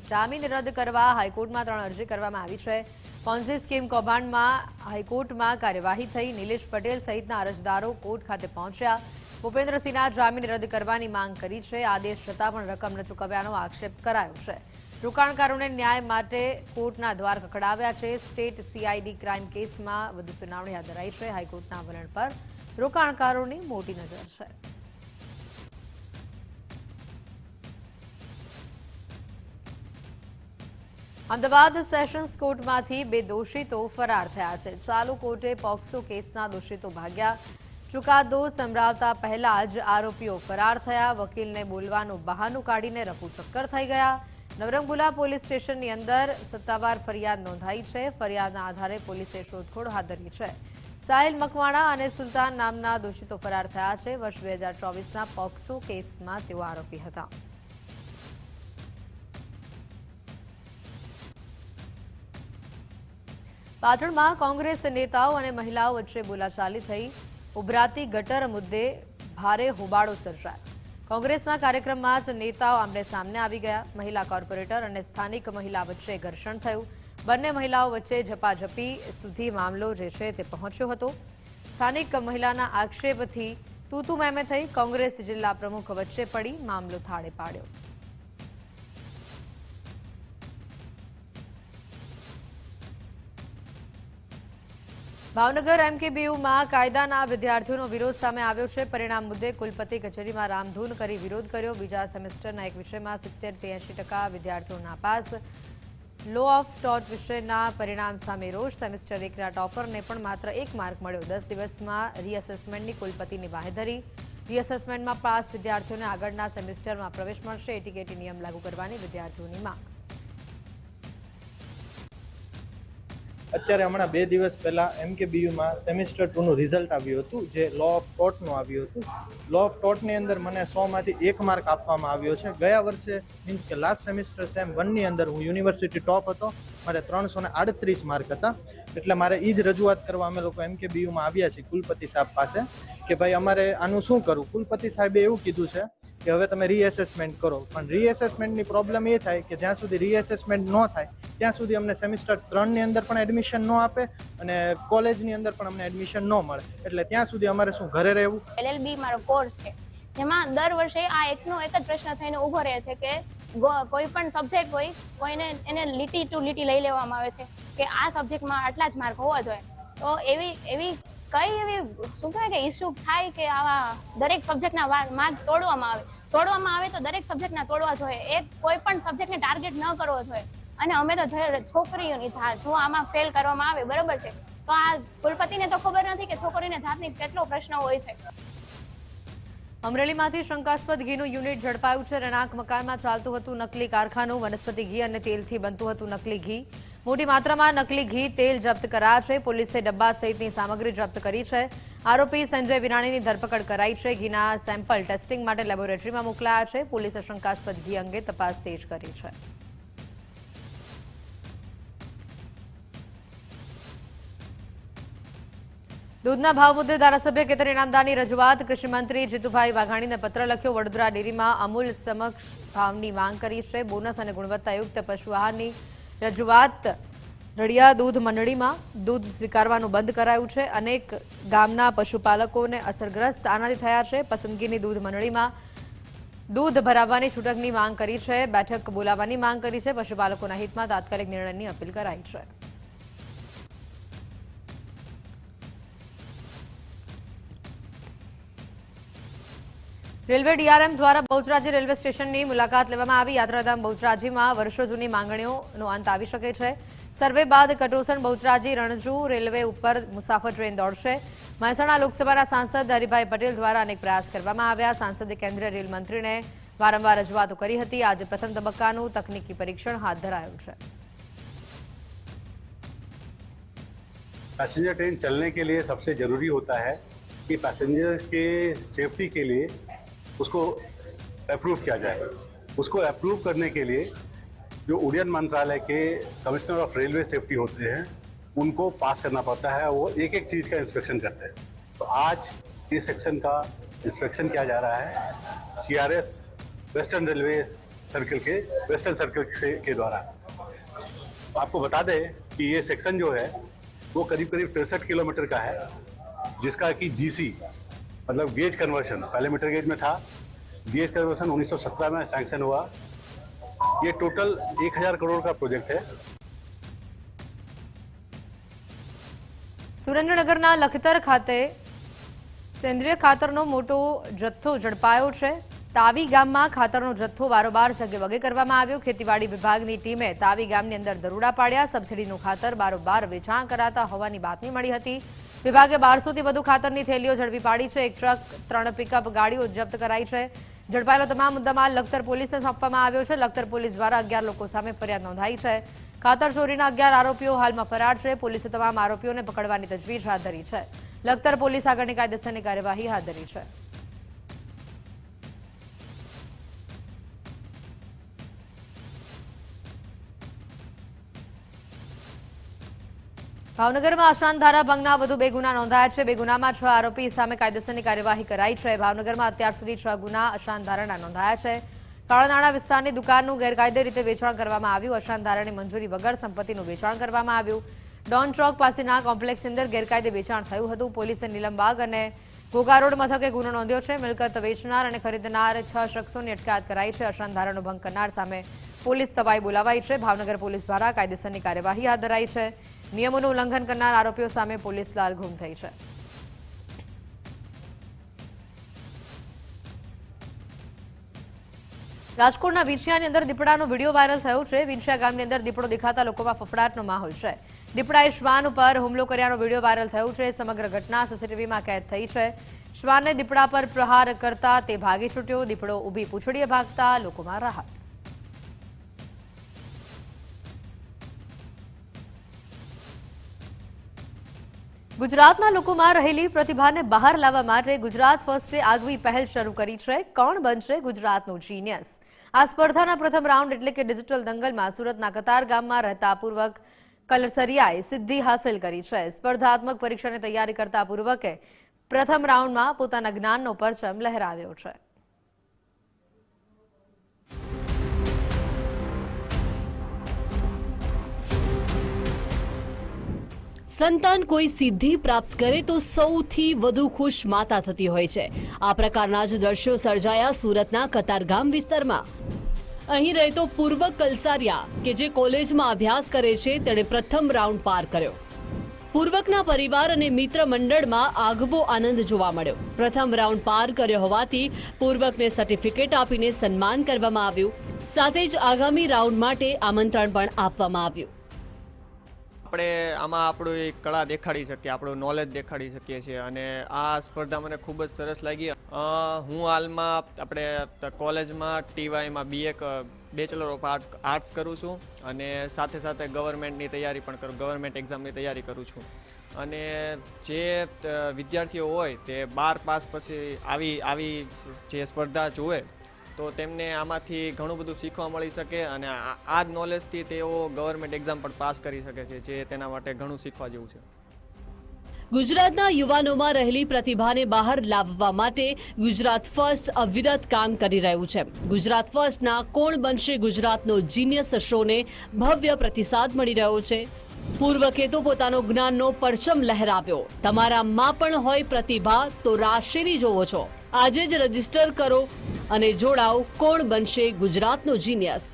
જામીન રદ કરવા હાઈકોર્ટમાં 3 અરજી કરવામાં આવી છે. પોન્ઝી સ્કીમ કૌભાંડમાં હાઈકોર્ટમાં કાર્યવાહી થઈ. નિલેશ પટેલ સહિતના અરજદારો કોર્ટ ખાતે પહોંચ્યા. ભૂપેન્દ્રસિંહના જામીન રદ કરવાની માંગ કરી છે. આદેશ છતાં પણ રકમ ન ચૂકવ્યાનો આક્ષેપ કરાયો છે. રોકાણકારોને ન્યાય માટે કોર્ટના દ્વાર ખખડાવ્યા છે. સ્ટેટ CID ક્રાઇમ કેસમાં વધુ સુનાવણી હાથ ધરાઈ છે. હાઈકોર્ટના વલણ પર રોકાણકારોની મોટી નજર છે. અમદાવાદ સેશન્સ કોર્ટમાંથી 2 દોષિતો ફરાર થયા છે. ચાલુ કોર્ટે પોક્સો કેસના દોષિતો ભાગ્યા. ચુકાદો સંભળાવતા પહેલા જ આરોપીઓ ફરાર થયા. વકીલને બોલવાનું બહાનું કાઢીને રફુચક્કર થઈ ગયા. નવરંગપુરા પોલીસ સ્ટેશનની અંદર સત્તાવાર ફરિયાદ નોંધાઈ છે. ફરિયાદના આધારે પોલીસે શોધખોળ હાથ ધરી છે. સાહિલ મકવાણા અને સુલતાન નામના દોષિતો ફરાર થયા છે. વર્ષ 2024ના પોક્સો કેસમાં તેઓ આરોપી હતા. પાટણમાં કોંગ્રેસ નેતાઓ અને મહિલાઓ વચ્ચે બોલાચાલી થઈ. ઉભરાતી ગટર મુદ્દે ભારે હોબાળો સર્જાયો. કોંગ્રેસના કાર્યક્રમમાં જ નેતાઓ આમને સામને આવી ગયા. મહિલા કોર્પોરેટર અને સ્થાનિક મહિલા વચ્ચે ઘર્ષણ થયું. બંને મહિલાઓ વચ્ચે ઝપાઝપી સુધી મામલો જે છે તે પહોંચ્યો હતો. સ્થાનિક મહિલાના આક્ષેપથી તૂતુ મેમે થઈ. કોંગ્રેસ જિલ્લા પ્રમુખ વચ્ચે પડી મામલો થાળે પાડ્યો. ભાવનગર MKBUમાં કાયદાના વિદ્યાર્થીઓનો વિરોધ સામે આવ્યો છે. પરિણામ મુદ્દે કુલપતિ કચેરીમાં રામધૂન કરી વિરોધ કર્યો. બીજા સેમેસ્ટરના એક વિષયમાં 70-80% વિદ્યાર્થીઓ નાપાસ. લો ઓફ ટોટ વિષયના પરિણામ સામે રોષ. સેમેસ્ટર 1ના ટોપરને પણ માત્ર 1 માર્ક મળ્યો. 10 દિવસમાં રીએસેસમેન્ટની કુલપતિની બાંહેધરી. રીએસેસમેન્ટમાં પાસ વિદ્યાર્થીઓને આગળના સેમેસ્ટરમાં પ્રવેશ મળશે. એટીકેટી નિયમ લાગુ કરવાની વિદ્યાર્થીઓની માંગ. અત્યારે હમણાં 2 દિવસ પહેલા MKBUમાં સેમિસ્ટર 2નું રિઝલ્ટ આવ્યું હતું, જે લો ઓફ ટોટનું આવ્યું હતું. લો ઓફ ટોટની અંદર મને 100માંથી 1 માર્ક આપવામાં આવ્યો છે. ગયા વર્ષે મીન્સ કે લાસ્ટ સેમિસ્ટર સેમ 1ની અંદર હું યુનિવર્સિટી ટોપ હતો. મારે 338 માર્ક હતા. એટલે મારે એ જ રજૂઆત કરવા અમે લોકો MKBUમાં આવ્યા છીએ કુલપતિ સાહેબ પાસે કે ભાઈ અમારે આનું શું કરવું. કુલપતિ સાહેબે એવું કીધું છે કે હવે તમે રીએસેસમેન્ટ કરો. પણ રીએસેસમેન્ટની પ્રોબ્લેમ એ થાય કે જ્યાં સુધી રીએસેસમેન્ટ ન થાય ત્યાં સુધી અમને સેમિસ્ટર 3ની અંદર પણ એડમિશન ન આપે અને કોલેજની અંદર પણ અમને એડમિશન ન મળે. એટલે ત્યાં સુધી અમારે શું ઘરે રહેવું. LLB મારો કોર્સ છે, જેમાં દર વર્ષે આ એકનો એક જ પ્રશ્ન થઈને ઊભો રહે છે કે કોઈ પણ સબ્જેક્ટ હોય કોઈને એને લીટી ટુ લીટી લઈ લેવામાં આવે છે કે આ સબ્જેક્ટમાં આટલા જ માર્ક હોવા જોઈએ. તો એવી કઈ એવી શું કહેવાય કે ઇસ્યુ થાય કે આવા દરેક સબ્જેક્ટના માર્ક તોડવામાં આવે તો દરેક સબ્જેક્ટના તોડવા જોઈએ. એક કોઈ પણ સબ્જેક્ટને ટાર્ગેટ ન કરવો જોઈએ. અને અમે તો છોકરીઓની જો આમાં ફેલ કરવામાં આવે બરોબર છે, તો આ કુલપતિને તો ખબર નથી કે છોકરીને જાતની કેટલો પ્રશ્ન હોય છે. અમરેલીમાંથી શંકાસ્પદ ઘીનું યુનિટ ઝડપાયું છે. રહેણાંક મકાનમાં ચાલતું હતું નકલી કારખાનું. વનસ્પતિ ઘી અને તેલથી બનતું હતું નકલી ઘી. મોટી માત્રામાં નકલી ઘી તેલ જપ્ત કરાયા છે. પોલીસે ડબ્બા સહિતની સામગ્રી જપ્ત કરી છે. આરોપી સંજય વિરાણીની ધરપકડ કરાઈ છે. ઘીના સેમ્પલ ટેસ્ટિંગ માટે લેબોરેટરીમાં મોકલાયા છે. પોલીસે શંકાસ્પદ ઘી અંગે તપાસ તેજ કરી છે. દૂધના ભાવ મુદ્દે ધારાસભ્ય કેતન ઇનામદારની રજૂઆત. કૃષિમંત્રી જીતુભાઈ વાઘાણીને પત્ર લખ્યો. વડોદરા ડેરીમાં અમૂલ સમક્ષ ભાવની માંગ કરી છે. બોનસ અને ગુણવત્તાયુક્ત પશુ આહારની રજૂઆત. રડિયા દૂધ મંડળીમાં દૂધ સ્વીકારવાનું બંધ કરાયું છે. અનેક ગામના પશુપાલકોને અસરગ્રસ્ત આનાથી થયા છે. પસંદગીની દૂધ મંડળીમાં દૂધ ભરાવવાની છૂટકની માંગ કરી છે. બેઠક બોલાવવાની માંગ કરી છે. પશુપાલકોના હિતમાં તાત્કાલિક નિર્ણયની અપીલ કરાઈ છે. રેલવે DRM દ્વારા બહુચરાજી રેલવે સ્ટેશનની મુલાકાત લેવામાં આવી. યાત્રાધામ બહુચરાજીમાં વર્ષો જૂની માંગણીઓનો અંત આવી શકે છે. સર્વે બાદ કટોસણ બહુચરાજી રણજુ રેલવે ઉપર મુસાફર ટ્રેન દોડશે. મહેસાણા લોકસભાના સાંસદ હરિભાઈ પટેલ દ્વારા અનેક પ્રયાસ કરવામાં આવ્યા. સાંસદે કેન્દ્રીય રેલ મંત્રીને વારંવાર રજૂઆતો કરી હતી. આજે પ્રથમ તબક્કાનું તકનીકી પરીક્ષણ હાથ ધરાયું છે. पैसेंजर ट्रेन चलने के लिए सबसे ज़रूरी होता है कि पैसेंजर के सेफ्टी के लिए उसको अप्रूव किया जाए. उसको अप्रूव करने के लिए जो उड्डयन मंत्रालय के कमिश्नर ऑफ रेलवे सेफ्टी होते हैं उनको पास करना पड़ता है। वो एक एक चीज़ का इंस्पेक्शन करते हैं। तो आज इस सेक्शन का इंस्पेक्शन किया जा रहा है CRS वेस्टर्न रेलवे सर्किल के वेस्टर्न सर्किल के द्वारा। आपको बता दें कि ये सेक्शन जो है वो करीब 63 किलोमीटर का है, जिसका कि GC मतलब गेज कन्वर्शन पहले मीटर गेज में था, गेज कन्वर्शन 1917 में सैंक्शन हुआ। ये टोटल 1000 करोड़ का प्रोजेक्ट है। સુરેન્દ્રનગરના લખતર ખાતે સેન્દ્રિય ખાતરનો મોટો જથ્થો ઝડપાયો છે। તાવી ગામમાં ખાતરનો જથ્થો બારોબાર સગેવગે કરવામાં આવ્યો। ખેતીવાડી વિભાગની ટીમે તાવી ગામની અંદર દરોડા પાડ્યા। સબસિડીનું ખાતર બારોબાર વેચાણ કરાતા હોવાની બાતમી મળી હતી। વિભાગે 1200થી વધુ ખાતરની થેલીઓ ઝડપી પાડી છે। એક ટ્રક 3 પિકઅપ ગાડીઓ જપ્ત કરાઈ છે। ઝડપાયેલો તમામ મુદ્દામાલ લખતર પોલીસને સોંપવામાં આવ્યો છે। લખતર પોલીસ દ્વારા 11 લોકો સામે ફરિયાદ નોંધાઈ છે। ખાતર ચોરીના 11 આરોપીઓ હાલમાં ફરાર છે। પોલીસે તમામ આરોપીઓને પકડવાની તજવીજ હાથ ધરી છે। લખતર પોલીસ આગળની કાયદેસરની કાર્યવાહી હાથ ધરી છે। ભાવનગરમાં અશાંતધારા ભંગના વધુ 2 ગુના નોંધાયા છે। 2 ગુનામાં 6 આરોપી સામે કાયદેસરની કાર્યવાહી કરાઈ છે। ભાવનગરમાં અત્યાર સુધી 6 ગુના અશાંતધારાના નોંધાયા છે। કાળાનાણા વિસ્તારની દુકાનનું ગેરકાયદે રીતે વેચાણ કરવામાં આવ્યું। અશાંતધારાની મંજૂરી વગર સંપત્તિનું વેચાણ કરવામાં આવ્યું। ડોન ચોક પાસેના કોમ્પ્લેક્સની અંદર ગેરકાયદે વેચાણ થયું હતું। પોલીસે નીલમબાગ અને ઘોઘા રોડ મથકે ગુનો નોંધ્યો છે। મિલકત વેચનાર અને ખરીદનાર 6 શખ્સોની અટકાયત કરાઈ છે। અશાંતધારાનો ભંગ કરનાર સામે પોલીસ તવાઈ બોલાવાઈ છે। ભાવનગર પોલીસ દ્વારા કાયદેસરની કાર્યવાહી હાથ ધરાઈ છે। નિયમોનું ઉલ્લંઘન કરનાર આરોપીઓ સામે પોલીસ લાલ ઘૂમ થઈ છે। રાજકોટના વિંછિયાની અંદર દીપડાનો વિડીયો વાયરલ થયો છે। વિંછિયા ગામની અંદર દીપડો દેખાતા લોકોમાં ફફડાટનો માહોલ છે। દીપડાએ શ્વાન ઉપર હુમલો કર્યાનો વિડીયો વાયરલ થયો છે। સમગ્ર ઘટના સીસીટીવીમાં કેદ થઈ છે। શ્વાને દીપડા પર પ્રહાર કરતા તે ભાગી છૂટ્યો। દીપડો ઊભી પૂંછડીએ ભાગતા લોકોમાં રાહત। ગુજરાતના લોકોમાં રહેલી પ્રતિભાને બહાર લાવવા માટે ગુજરાત ફર્સ્ટે આગવી પહેલ શરૂ કરી છે। કોણ બનશે ગુજરાતનું જીનિયસ? આ સ્પર્ધાના પ્રથમ રાઉન્ડ એટલે કે ડિજિટલ દંગલમાં સુરતના કતાર ગામમાં રહેતા પૂર્વક કલસરિયાએ સિદ્ધિ હાંસલ કરી છે। સ્પર્ધાત્મક પરીક્ષાની તૈયારી કરતા પૂર્વકે પ્રથમ રાઉન્ડમાં પોતાના જ્ઞાનનો પરચમ લહેરાવ્યો છે। સંતાન કોઈ સિદ્ધિ પ્રાપ્ત કરે તો સૌથી વધુ ખુશ માતા થતી હોય છે। આ પ્રકારના જ દ્રશ્યો સર્જાયા સુરતના કતારગામ વિસ્તારમાં। અહીં રહેતો પૂર્વ કલસારિયા કે જે કોલેજમાં અભ્યાસ કરે છે તેણે પ્રથમ રાઉન્ડ પાર કર્યો। પૂર્વકના પરિવાર અને મિત્ર મંડળમાં આગવો આનંદ જોવા મળ્યો। પ્રથમ રાઉન્ડ પાર કર્યો હોવાથી પૂર્વકને સર્ટિફિકેટ આપીને સન્માન કરવામાં આવ્યું। સાથે જ આગામી રાઉન્ડ માટે આમંત્રણ પણ આપવામાં આવ્યું। આપણે આમાં આપણું એક કળા દેખાડી શકીએ, આપણું નોલેજ દેખાડી શકીએ છીએ અને આ સ્પર્ધા મને ખૂબ જ સરસ લાગી। હું હાલમાં આપણે કોલેજમાં TYમાં BA બેચલર ઓફ આર્ટ્સ કરું છું અને સાથે સાથે ગવર્મેન્ટની તૈયારી પણ કરું, ગવર્મેન્ટ એક્ઝામની તૈયારી કરું છું। અને જે વિદ્યાર્થીઓ હોય તે 12 પાસ પછી આવી જે સ્પર્ધા જોવે તો તેમને આમાંથી ઘણું બધું શીખવા મળી શકે અને આ જ નોલેજથી તેઓ ગવર્મેન્ટ એક્ઝામ પણ પાસ કરી શકે છે, જે તેના માટે ઘણું શીખવા જેવું છે। ગુજરાતના યુવાનોમાં રહેલી પ્રતિભાને બહાર લાવવા માટે ગુજરાત ફર્સ્ટ અવિરત કામ કરી રહ્યું છે। ગુજરાત ફર્સ્ટના કોણ બનશે ગુજરાતનો જીનિયસ શોને ભવ્ય પ્રતિસાદ મળી રહ્યો છે। પૂર્વકે તો પોતાનો જ્ઞાનનો પરચમ લહેરાવ્યો। તમારામાં પણ હોય પ્રતિભા તો રાશિની જોવો છો। આજે જ રજીસ્ટર કરો અને જોડાઓ કોણ બનશે ગુજરાતનો જીનિયસ।